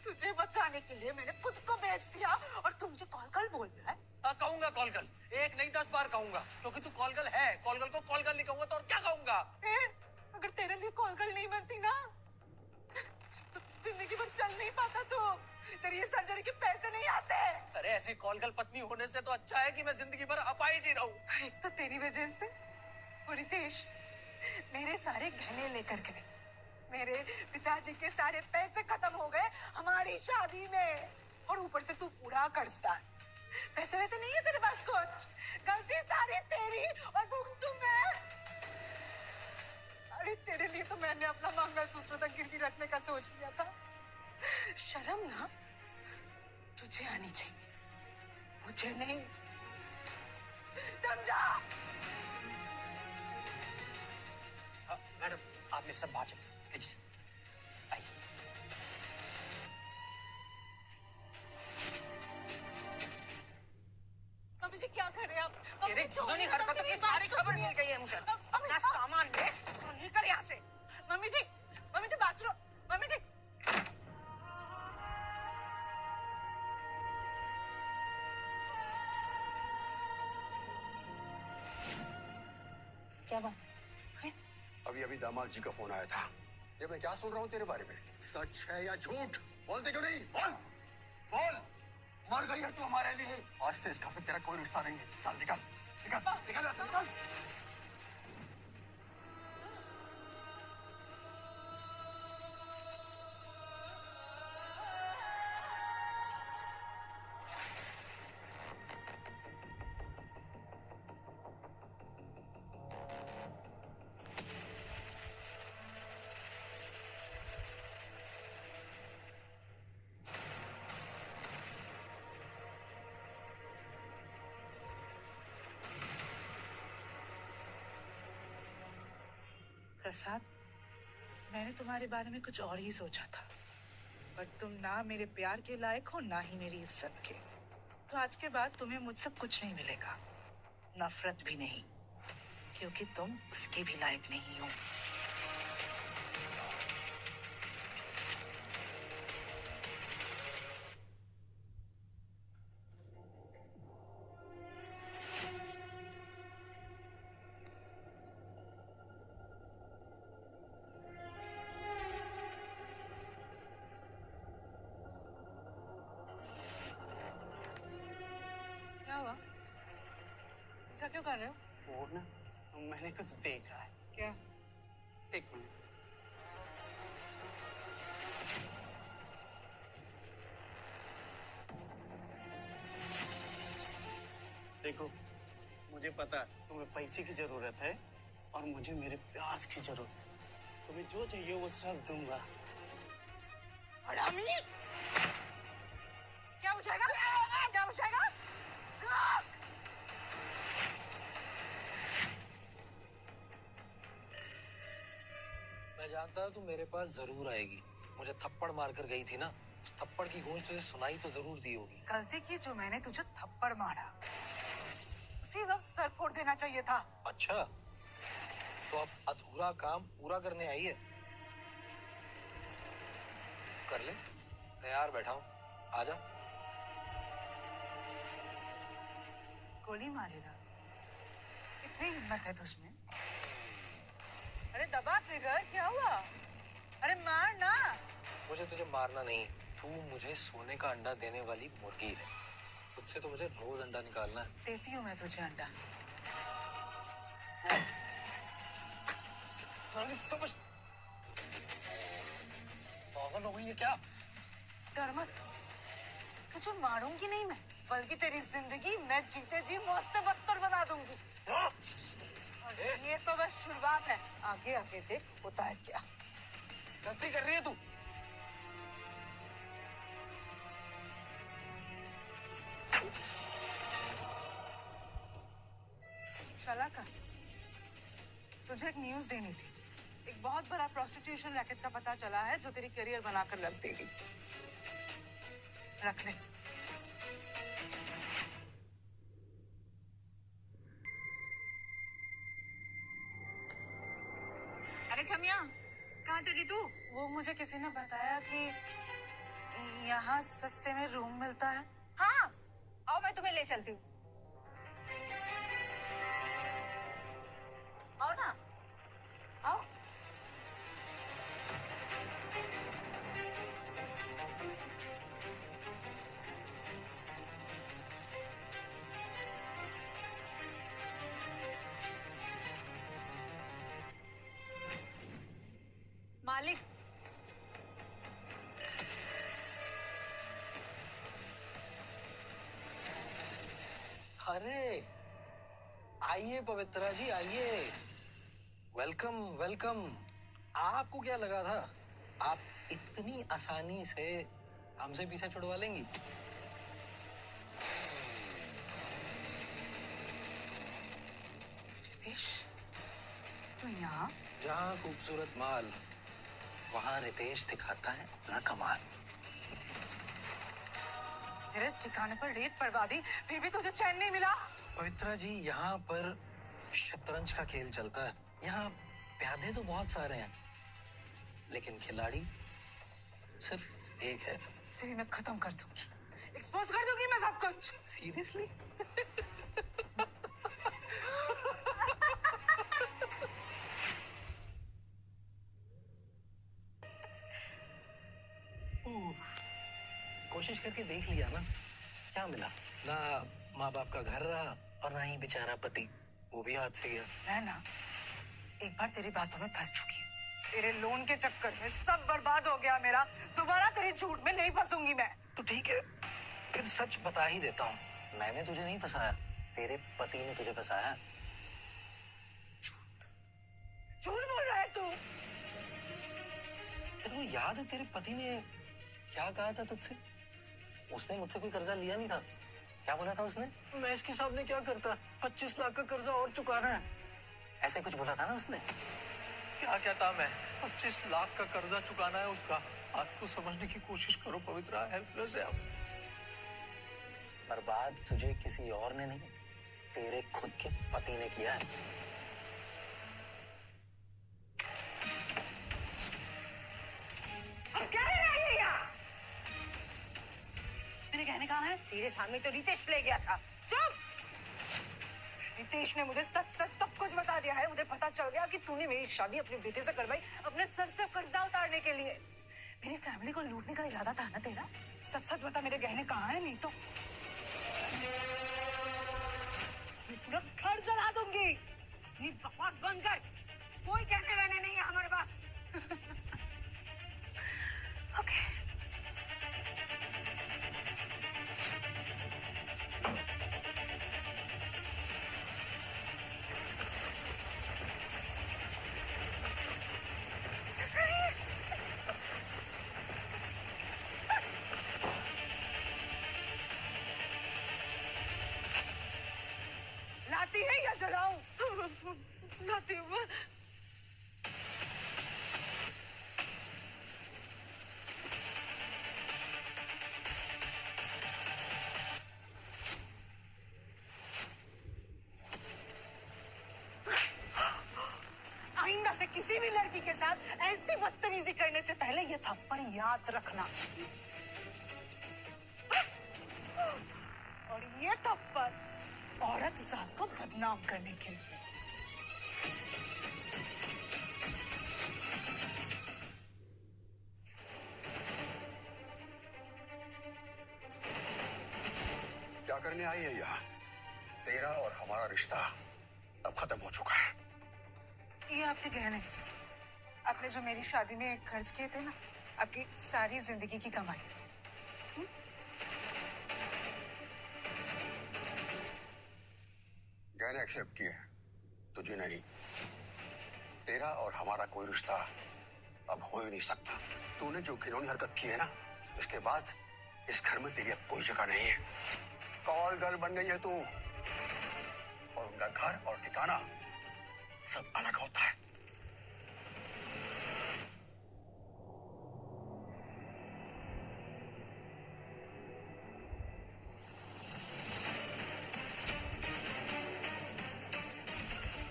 तुझे बचाने के लिए मैंने खुद को बेच दिया और तू मुझे कॉल कर बोल रहा है? हाँ कहूंगा कॉल गर्ल, एक नहीं 10 बार कहूंगा, क्योंकि तू कॉल गर्ल है। कॉल गर्ल को कॉल गर्ल नहीं कहूंगा तो और क्या कहूंगा? अगर तेरे लिए कॉल गर्ल नहीं बनती ना तो जिंदगी भर चल नहीं पाता तू। तेरी ये सर्जरी के पैसे नहीं आते। अरे ऐसी कॉल गर्ल पत्नी होने से तो अच्छा है कि मैं जिंदगी भर अपाहिज ही रहूं। एक तो तेरी वजह से वो रितेश मेरे सारे गहने लेकर गए, मेरे पिताजी के सारे पैसे खत्म हो गए हमारी शादी में, और ऊपर से तू पूरा कर्जदार। पैसे वैसे नहीं है तेरे पास कुछ, गलती सारी तेरी और भुगतू मैं। अरे तेरे लिए तो मैंने अपना मंगलसूत्र तक गिरवी रखने का सोच लिया था। शर्म ना तुझे आनी चाहिए, मुझे नहीं, समझा? मैडम आप मेरे साथ बाहर चलिए प्लीज। मम्मी जी क्या कर रहे हैं आप? तेरे जुनूनी हरकतों की सारी खबर मिल गई है मुझे। अपना सामान ले और निकल यहाँ से। मम्मी जी बात सुनो। मम्मी जी क्या बात? अभी अभी दामाद जी का फोन आया था। ये मैं क्या सुन रहा हूँ तेरे बारे में? सच है या झूठ? बोलते क्यों नहीं? बोल बोल। मर गई है तू हमारे लिए, आज से इसका फिर तेरा कोई रिश्ता नहीं है। चल निकल निकल निकल यहाँ से, निकल। प्रसाद, मैंने तुम्हारे बारे में कुछ और ही सोचा था, पर तुम ना मेरे प्यार के लायक हो ना ही मेरी इज्जत के। तो आज के बाद तुम्हें मुझसे कुछ नहीं मिलेगा, नफरत भी नहीं, क्योंकि तुम उसके भी लायक नहीं हो। ऐसा क्यों कर रहे हो? वो ना मैंने कुछ देखा है। क्या? एक मिनट। देखो मुझे पता तुम्हें पैसे की जरूरत है और मुझे मेरे प्यास की जरूरत है। तुम्हें जो चाहिए वो सब दूंगा। हरामी! क्या हो जाएगा? क्या हो जाएगा? मैं जानता था तू मेरे पास जरूर आएगी। मुझे थप्पड़ मारकर गई थी ना, उस थप्पड़ की गूंज तुझे सुनाई तो जरूर दी होगी। गलती की जो मैंने तुझे थप्पड़ मारा, उसी वक्त सर फोड़ देना चाहिए था। अच्छा, तो अब अधूरा काम पूरा करने आई है। कर ले, तैयार बैठा हूं, आजा। गोली मारेगा? इतनी हिम्मत है तुझमें? अरे दबा ट्रिगर, क्या हुआ? अरे मार ना। मुझे तुझे मारना नहीं, तू मुझे सोने का अंडा देने वाली मुर्गी है। तुझसे तो मुझे रोज अंडा निकालना है। देती हूँ मैं तुझे अंडा। साली समझ पागल हो गई है क्या? डर मत, तुझे मारूंगी नहीं मैं, बल्कि तेरी जिंदगी मैं जीते जी मौत से बदतर बना दूंगी। और ये तो बस शुरुआत है, आगे आगे देख होता है क्या। गलती कर रही है तू। शलाका, तुझे एक न्यूज़ देनी थी। एक बहुत बड़ा प्रोस्टिट्यूशन रैकेट का पता चला है जो तेरी करियर बनाकर रख देगी। रख ले। अरे छमिया, कहाँ चली तू? वो मुझे किसी ने बताया कि यहाँ सस्ते में रूम मिलता है। हाँ, आओ मैं तुम्हें ले चलती हूँ। आओ ना, आओ। मालिक, अरे आइए पवित्रा जी, आइए। Welcome welcome. आपको क्या लगा था आप इतनी आसानी से हमसे पीछा छुड़वा लेंगी? रितेश, तू यहाँ? जहाँ खूबसूरत माल वहाँ रितेश दिखाता है अपना कमाल। तेरे ठिकाने पर रेत पड़वा दी, फिर भी तुझे चैन नहीं मिला? पवित्रा जी, यहाँ पर शतरंज का खेल चलता है। यहाँ प्यादे तो बहुत सारे हैं, लेकिन खिलाड़ी सिर्फ एक है। इसे भी मैं खत्म कर दूंगी, एक्सपोज कर दूंगी मैं सब कुछ। सीरियसली? कोशिश करके देख लिया ना, क्या मिला? ना माँ बाप का घर रहा और ना ही बेचारा पति, वो भी हाथ से गया। मैं ना एक बार तेरी बातों में फंस चुकी हूँ। तेरे लोन के चक्कर में सब बर्बाद हो गया मेरा। दोबारा तेरे झूठ में नहीं फंसूंगी मैं। तो ठीक है, फिर सच बता ही देता हूँ। मैंने तुझे नहीं फंसाया, तेरे पति ने तुझे फंसाया। झूठ बोल रहा है तू। तेरे को याद है तेरे पति ने क्या कहा था तुझसे? उसने मुझसे कोई कर्जा लिया नहीं था। क्या बोला था उसने? मैं इसके सामने क्या करता, 25 लाख का कर्जा और चुकाना है, ऐसे कुछ बोला था ना उसने। क्या कहता मैं? 25 लाख का कर्जा चुकाना है उसका। बात को समझने की कोशिश करो पवित्रा, हेल्पलेस है अब। बर्बाद तुझे किसी और ने नहीं, तेरे खुद के पति ने किया है। अब क्या है रहा ये यहाँ? मेरे गहने कहाँ हैं? तेरे सामने तो रितेश ले गया था। चुप! रितेश ने मुझे सच सच सब कुछ बता दिया है। मुझे पता चल गया कि तूने मेरी शादी अपने बेटे से करवाई अपने सर से कर्जा उतारने के लिए। मेरी फैमिली को लूटने का इरादा था ना तेरा? सच सच बता, मेरे गहने कहाँ हैं? नहीं तो मैं पूरा घर जला दूंगी। अपनी बकवास बंद कर। कोई कहने वहने नहीं है हमारे पास। ओके। लाती है या जलाऊं? लाती हूँ मैं। आइंदा से किसी भी लड़की के साथ ऐसी बदतमीजी करने से पहले ये थप्पड़ याद रखना। और ये थप्पड़ औरत जात को बदनाम करने के लिए। क्या करने आई है यहाँ? तेरा और हमारा रिश्ता अब खत्म हो चुका है। ये आपके गहने, आपने जो मेरी शादी में खर्च किए थे ना, आपकी सारी जिंदगी की कमाई। गहने एक्सेप्ट किए, तुझे नहीं। तेरा और हमारा कोई रिश्ता अब हो ही नहीं सकता। तूने जो घिनौनी हरकत की है ना, इसके बाद इस घर में तेरी अब कोई जगह नहीं है। कॉल गर्ल बन गई है तू, और उनका घर और ठिकाना सब अलग होता है।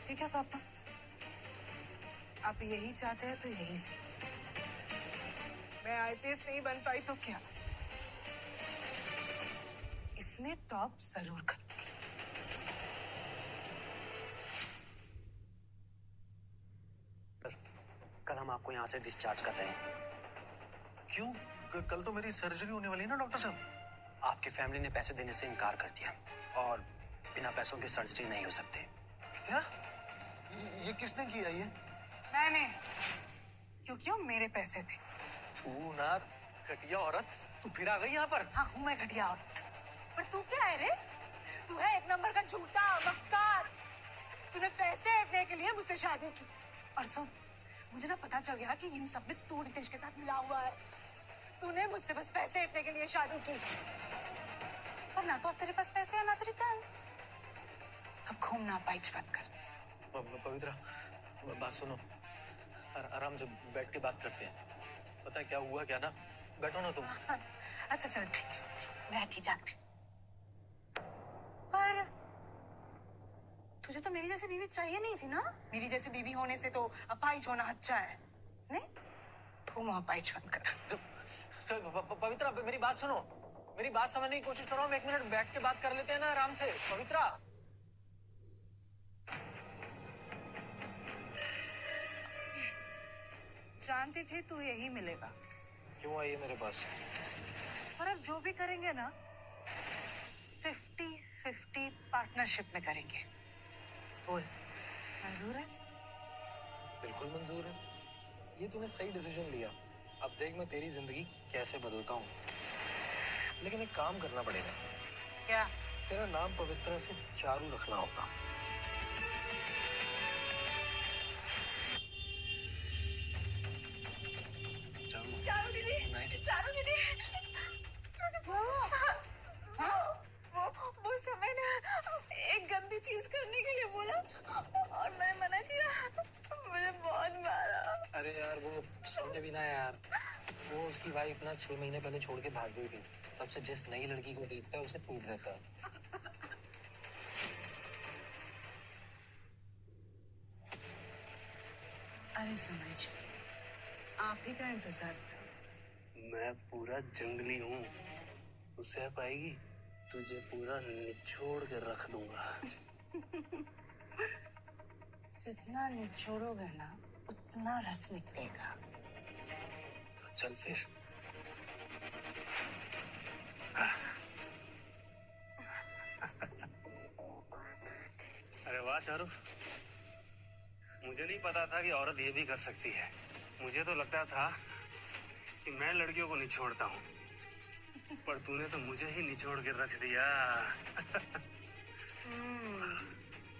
ठीक है पापा, आप यही चाहते हैं तो यही से। मैं आईपीएस नहीं बन पाई तो क्या, इसमें टॉप जरूर करूंगी। कल हम आपको यहाँ से डिस्चार्ज कर रहे हैं। क्यों? कल तो मेरी सर्जरी होने वाली है ना डॉक्टर साहब। आपकी फैमिली ने पैसे देने से इनकार कर दिया और बिना पैसों की सर्जरी नहीं हो सकती। क्या? ये किसने किया ये? मैंने, क्योंकि वो मेरे पैसे थे। तू ना घटिया औरत, तू फिर आ गई यहाँ पर। हाँ हूँ मैं घटिया औरत, पर तू क्या है रे? तू है एक नंबर का झूठा मक्कार। तूने पैसे हटने के लिए मुझसे शादी की, और सुन, मुझे ना पता चल गया कि इन सब में तू रितेश के साथ मिला हुआ है। तूने मुझसे बस पैसे हटने के लिए शादी की, और ना तो अब तेरे पास पैसे है ना तेरी टांग। अब घूमना पाइच बंद कर। पवित्रा, बात सुनो, आराम से बैठ के बात करते हैं। पता है क्या हुआ क्या ना? बैठो ना तुम। अच्छा चल ठीक है, बैठ ही जाती। पर तुझे तो मेरी जैसी बीवी चाहिए नहीं थी ना? मेरी जैसी बीवी होने से तो अपाहिज होना अच्छा है, नहीं? घूम अपाहिज बंद कर। पवित्रा मेरी बात सुनो, मेरी बात समझने की कोशिश करो। हम 1 मिनट बैठ के बात कर लेते हैं ना आराम से। पवित्रा, जानती थी तू यही मिलेगा। क्यों आई है मेरे पास? और अब जो भी करेंगे ना 50-50 पार्टनरशिप में करेंगे। बोल, मंजूर है? बिल्कुल मंजूर है। ये तूने सही डिसीजन लिया। अब देख मैं तेरी जिंदगी कैसे बदलता हूँ। लेकिन एक काम करना पड़ेगा। क्या? तेरा नाम पवित्रा से चारू रखना होगा। चारू दीदी, चारू दीदी, वो समय ना एक गंदी चीज करने के लिए बोला और मैंने मना किया, मुझे बहुत मारा। अरे यार वो समझे भी ना यार, वो उसकी वाइफ ना 6 महीने पहले छोड़ के भाग गई थी। तब से जिस नई लड़की को देखता है उसे पीट देता है। अरे समझ, आप ही का इंतजार था। मैं पूरा जंगली हूँ, तू सह पाएगी? तुझे पूरा निचोड़ के रख दूंगा। जितना निचोड़ोगे ना उतना रस निकलेगा। तो चल फिर। अरे वाह चारू, मुझे नहीं पता था कि औरत ये भी कर सकती है। मुझे तो लगता था कि मैं लड़कियों को निचोड़ता हूँ, पर तूने तो मुझे ही निचोड़ के रख दिया।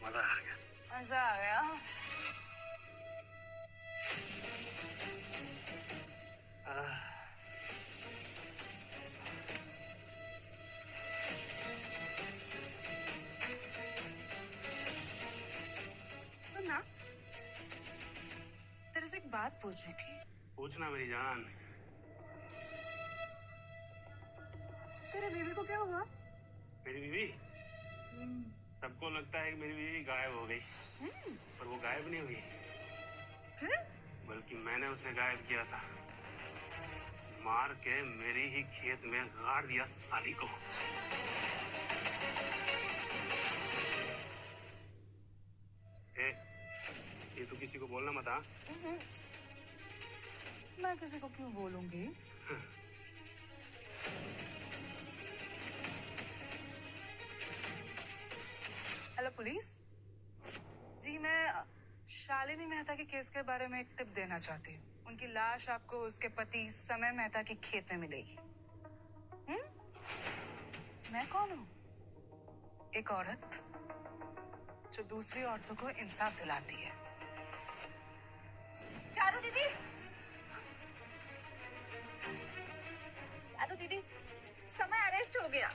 मजा आ गया। मजा आ गया। सुनना, तेरे से एक बात पूछनी थी। पूछना मेरी जान। तेरे बीवी को क्या हुआ? मेरी बीवी? सबको लगता है कि मेरी बीवी गायब हो गई, पर वो गायब नहीं हुई। बल्कि मैंने उसे गायब किया था, मार के मेरी ही खेत में गाड़ दिया साली को। ए, ये तू किसी को बोलना मत। हाँ, मैं किसी को क्यों बोलूंगी? हेलो पुलिस जी, मैं शालिनी मेहता के केस के बारे में एक टिप देना चाहती हूँ। उनकी लाश आपको उसके पति समय मेहता के खेत में मिलेगी। मैं कौन हूँ? एक औरत जो दूसरी औरतों को इंसाफ दिलाती है। चारू दीदी, चारू दीदी, समय अरेस्ट हो गया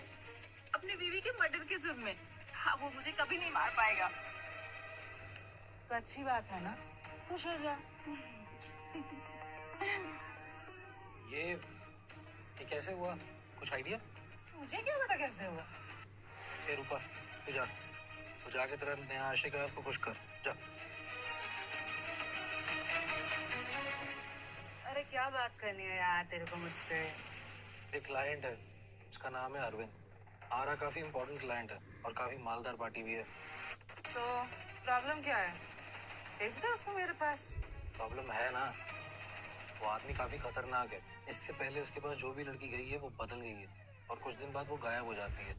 अपनी बीवी के मर्डर के जुर्म में। हाँ, वो मुझे कभी नहीं मार पाएगा। तो अच्छी बात है ना, खुश हो जा। ये कैसे हुआ? कुछ आइडिया? मुझे क्या पता कैसे हुआ? ए रूपा, तू जाके तेरा नया आशिक है, उसको खुश कर जा। अरे क्या बात करनी है यार तेरे को मुझसे? एक क्लाइंट है, उसका नाम है अरविंद। आरा काफी इम्पोर्टेंट क्लाइंट है और काफी मालदार पार्टी भी है। तो प्रॉब्लम क्या है? भेज दे उसको मेरे पास। प्रॉब्लम है ना, वो आदमी काफी खतरनाक है। इससे पहले उसके पास जो भी लड़की गई है वो बदल गई है और कुछ दिन बाद वो गायब हो जाती है।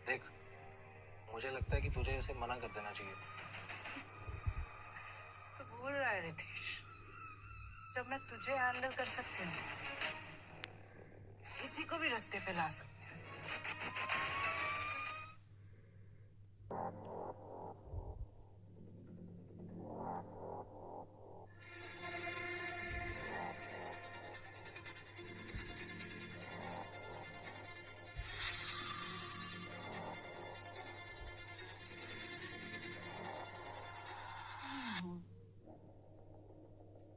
देख, मुझे लगता है कि तुझे इसे मना कर देना चाहिए। तो भूल रहा है रितेश, जब मैं तुझे हैंडल कर सकती हूँ, किसी को भी रास्ते पे ला सकती हूँ।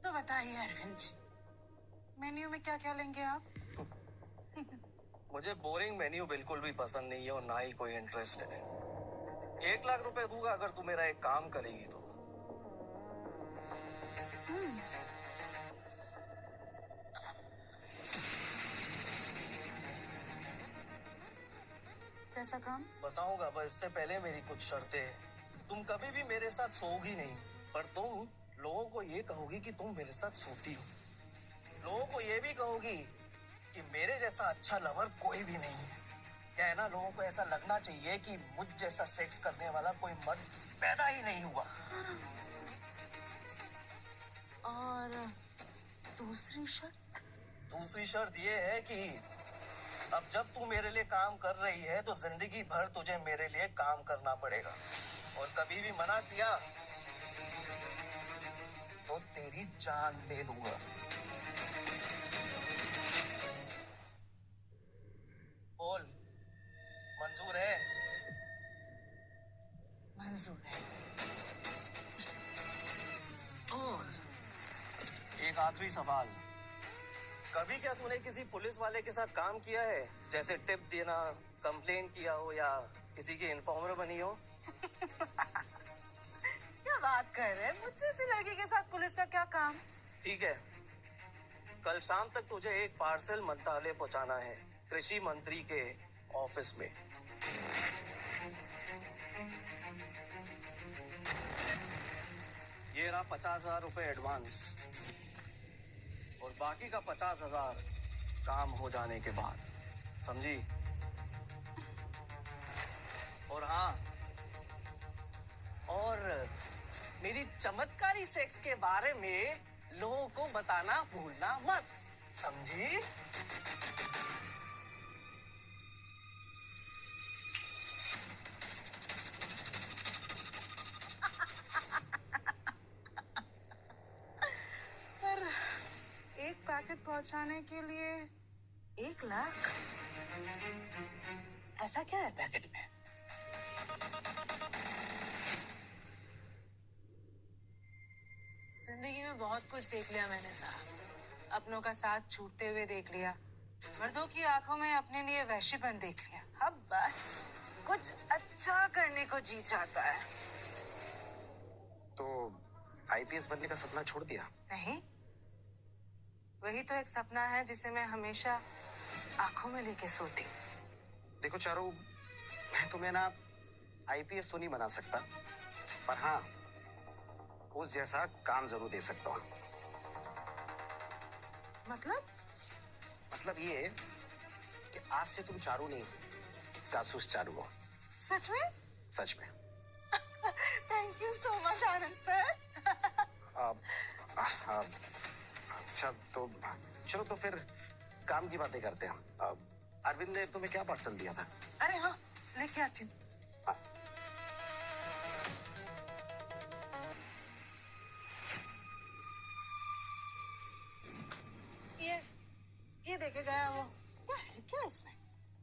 तो बताइए अरविंद जी, मेन्यू में क्या क्या लेंगे आप? मुझे बोरिंग मेन्यू बिल्कुल भी पसंद नहीं है और ना ही कोई इंटरेस्ट है। 1 लाख रुपए दूंगा अगर तू मेरा एक काम करेगी तो। कैसा काम? बताऊंगा, पर इससे पहले मेरी कुछ शर्तें हैं। तुम कभी भी मेरे साथ सोओगी नहीं, पर तुम लोगों को ये कहोगी कि तुम मेरे साथ सोती हो। लोगों को ये भी कहोगी कि मेरे जैसा अच्छा लवर कोई भी नहीं है। क्या है ना, लोगों को ऐसा लगना चाहिए कि मुझ जैसा सेक्स करने वाला कोई मर्द पैदा ही नहीं हुआ। और दूसरी शर्त? दूसरी शर्त ये है कि अब जब तू मेरे लिए काम कर रही है तो जिंदगी भर तुझे मेरे लिए काम करना पड़ेगा, और कभी भी मना किया तो तेरी जान ले लूंगा। बोल, मंजूर है? मंजूर है। और एक आखिरी सवाल, कभी क्या तूने किसी पुलिस वाले के साथ काम किया है? जैसे टिप देना, कंप्लेन किया हो या किसी की इन्फॉर्मर बनी हो? क्या बात कर रहे हैं? मुझसे सी लड़की के साथ पुलिस का क्या काम? ठीक है, कल शाम तक तुझे एक पार्सल मंत्रालय पहुंचाना है, कृषि मंत्री के ऑफिस में। ये रहा 50,000 रुपए एडवांस, और बाकी का 50,000 काम हो जाने के बाद, समझी? और हाँ, और मेरी चमत्कारी सेक्स के बारे में लोगों को बताना भूलना मत, समझी? पर एक पैकेट पहुंचाने के लिए 1 लाख? ऐसा क्या है पैकेट में? जिंदगी में बहुत कुछ देख लिया मैंने साहब। अपनों का साथ छूटते हुए देख लिया, मर्दों की आंखों में अपने लिए वैश्यपन देख लिया। अब बस कुछ अच्छा करने को जी चाहता है। तो आईपीएस बनने का सपना छोड़ दिया? नहीं, वही तो एक सपना है जिसे मैं हमेशा आंखों में लेके सोती हूँ। देखो चारू, मैं तुम्हें ना आईपीएस तो नहीं बना सकता, पर हाँ उस जैसा काम जरूर दे सकता हूँ। मतलब ये कि आज से तुम चारू नहीं, जासूस चारू हो। सच में? सच में। Thank you so much Anand sir. अच्छा तो चलो तो फिर काम की बातें करते हैं। अरविंद ने तुम्हें क्या पार्सल दिया था? अरे हाँ, लेके आती हूँ। ये देखे गया वो। क्या है क्या इसमें?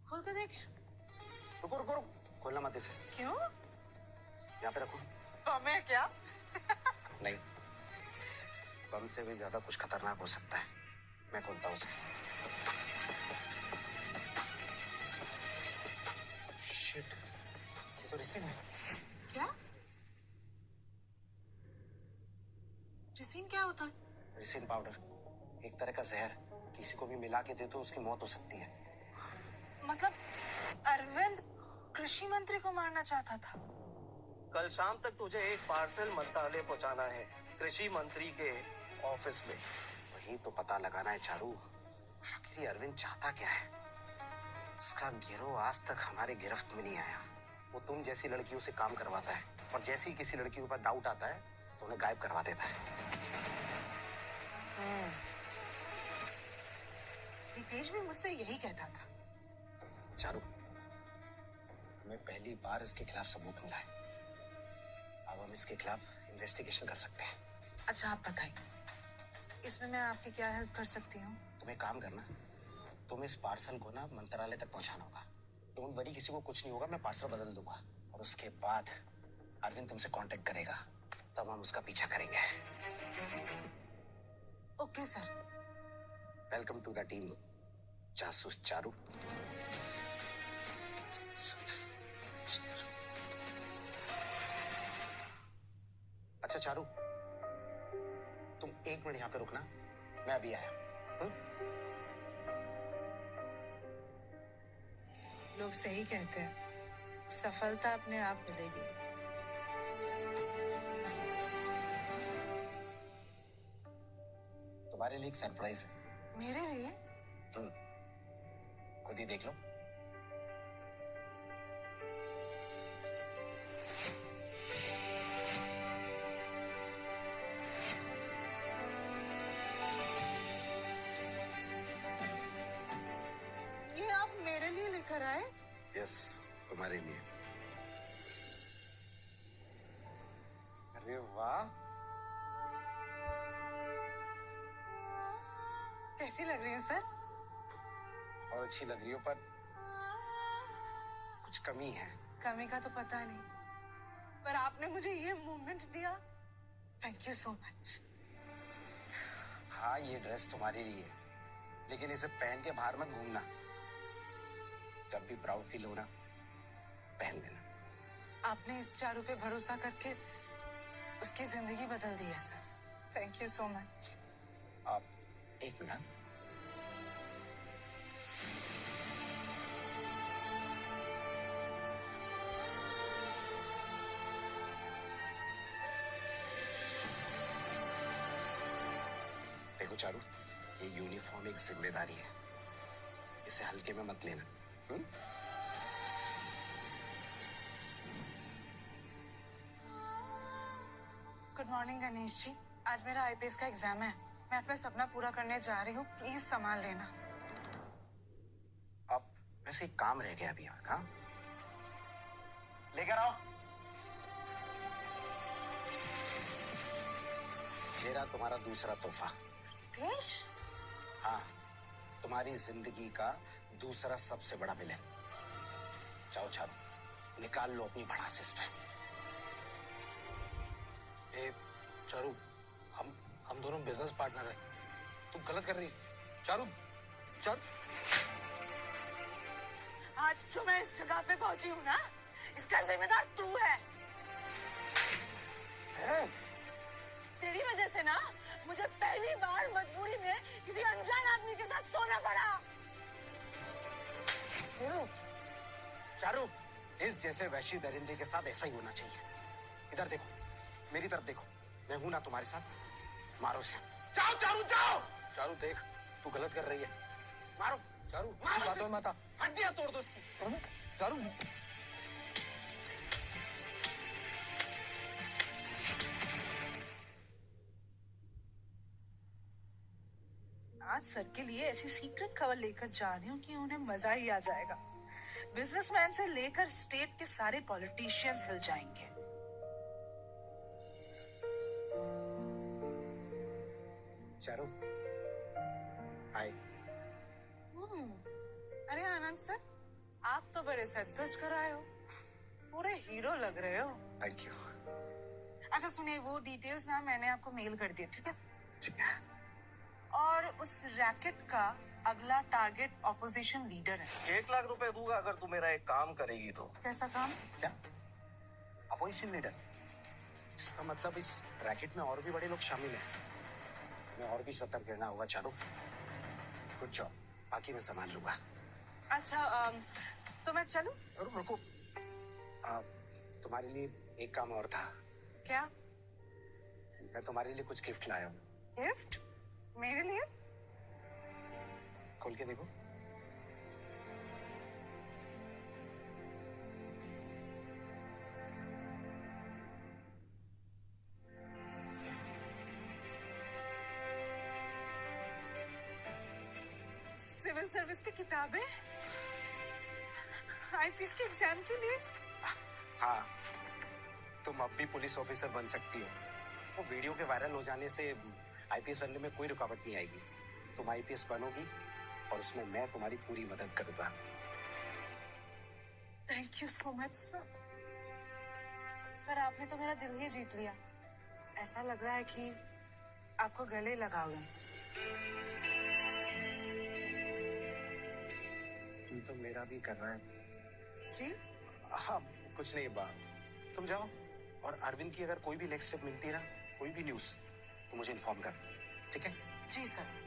खोल के देख। रुको रुको रुको, खोलना मत इसे। क्यों? यहाँ पे रखो। बम है क्या? नहीं, बम से भी ज्यादा कुछ खतरनाक हो सकता है। मैं खोलता हूँ उसे। शिट, ये तो रिसिन है। क्या? रिसिन क्या होता है? रिसिन पाउडर, एक तरह का जहर। किसी को भी मिला के दे तो उसकी मौत हो सकती है। मतलब अरविंद कृषि मंत्री को मारना चाहता था? कल शाम तक तुझे एक पार्सल मंत्रालय पहुंचाना है, कृषि मंत्री के ऑफिस में। वही तो पता लगाना है चारू, आखिर अरविंद चाहता क्या है। उसका गिरोह आज तक हमारे गिरफ्त में नहीं आया। वो तुम जैसी लड़कियों से काम करवाता है, और जैसे ही किसी लड़की के ऊपर डाउट आता है तो उन्हें गायब करवा देता है। रितेश भी मुझसे यही कहता था। चारू, हमें पहली बार इसके खिलाफ सबूत मिला है। अब हम इसके खिलाफ इन्वेस्टिगेशन कर सकते हैं। अच्छा आप बताइए, इसमें मैं आपकी क्या हेल्प कर सकती हूँ? तुम एक काम करना, तुम इस पार्सल को ना मंत्रालय तक पहुंचाना होगा। डोंट वरी, किसी को कुछ नहीं होगा, मैं पार्सल बदल दूंगा। और उसके बाद अरविंद तुमसे कांटेक्ट करेगा, तब हम उसका पीछा करेंगे। Okay sir. Welcome to the team जासूस चारू। अच्छा चारू, तुम 1 मिनट यहाँ पे रुकना, मैं अभी आया। लोग सही कहते हैं, सफलता अपने आप मिलेगी। तुम्हारे लिए एक सरप्राइज है। मेरे लिए? खुद ही देख लो। ये आप मेरे लिए लेकर आए? यस, तुम्हारे लिए। अरे वाह, कैसी लग रही हूँ सर? बहुत अच्छी लग रही हो, पर कुछ कमी है। कमी का तो पता नहीं, पर आपने मुझे ये मोमेंट दिया, थैंक यू सो मच। हाँ, ये ड्रेस तुम्हारे लिए है, लेकिन इसे पहन के बाहर मत घूमना। जब भी प्राउड फील हो ना, पहन लेना। आपने इस चारू पे भरोसा करके उसकी जिंदगी बदल दी है sir, thank you so much. आप 1 मिनट। देखो चारू, ये यूनिफॉर्म एक जिम्मेदारी है, इसे हल्के में मत लेना। गुड मॉर्निंग गणेश जी, आज मेरा आईपीएस का एग्जाम है, मैं अपना सपना पूरा करने जा रही हूँ, प्लीज सामान लेना। अब वैसे एक काम रह गया अभी यार। हाँ, लेकर आओ। मेरा तुम्हारा दूसरा तोहफा। रितेश? हाँ, तुम्हारी जिंदगी का दूसरा सबसे बड़ा विलेन। जाओ चारू, निकाल लो अपनी भड़ास इस पे। ए चारू, हम दोनों बिजनेस पार्टनर हैं, तू गलत कर रही है। चारू, चारू, आज जो मैं इस जगह पे पहुंची हूँ ना, इसका जिम्मेदार तू है। तेरी वजह से ना मुझे पहली बार मजबूरी में किसी अनजान आदमी के साथ सोना पड़ा। चारू, इस जैसे वैशी दरिंदे के साथ ऐसा ही होना चाहिए। इधर देखो, मेरी तरफ देखो, मैं हूं ना तुम्हारे साथ, मारो से। जाओ चारू, जाओ। चारू देख, तू गलत कर रही है। मारो चारू, मारो, बातों में मत आ। हड्डियां तोड़ दो उसकी। चारू, आज सर के लिए ऐसी सीक्रेट खबर लेकर जा रही हूँ कि उन्हें मजा ही आ जाएगा। बिजनेसमैन से लेकर स्टेट के सारे पॉलिटिशियंस हिल जाएंगे। चारू, हाय। अरे आनंद सर, आप तो बड़े सच-धज कर आए हो, पूरे हीरो लग रहे हो। Thank you. अच्छा सुनिए, वो डिटेल्स ना मैंने आपको मेल कर दिए, ठीक है? ठीक है। और उस रैकेट का अगला टारगेट ऑपोजिशन लीडर है। 1 लाख रुपए दूंगा अगर तू मेरा एक काम करेगी तो। कैसा काम? क्या? Opposition leader? इसका मतलब इस रैकेट में और भी बड़े लोग शामिल हैं। तुम्हें और भी सतर्क रहना होगा चारू। गुड जॉब, बाकी मैं संभाल लूंगा। अच्छा तो मैं चलूं? रुको, तुम्हारे लिए एक काम और था। क्या? मैं तुम्हारे लिए कुछ गिफ्ट लाया हूँ। गिफ्ट? मेरे लिए? खोल के देखो। सिविल सर्विस की किताबें? आईपीएस के एग्जाम के लिए? हाँ, तुम अब भी पुलिस ऑफिसर बन सकती हो। वो वीडियो के वायरल हो जाने से आईपीएस बनने में कोई रुकावट नहीं आएगी। तुम आईपीएस बनोगी और उसमें मैं तुम्हारी पूरी मदद करूंगा। Thank you so much sir. Sir आपने तो मेरा दिल ही जीत लिया। ऐसा लग रहा है कि आपको गले लगा लूं। तुम तो मेरा भी कर रहा है। जी? हाँ, कुछ नहीं बा। तुम जाओ, और अरविंद की अगर कोई भी नेक्स्ट स्टेप मिलती है ना, कोई भी न्यूज़, तो मुझे इन्फॉर्म कर, ठीक है? जी सर।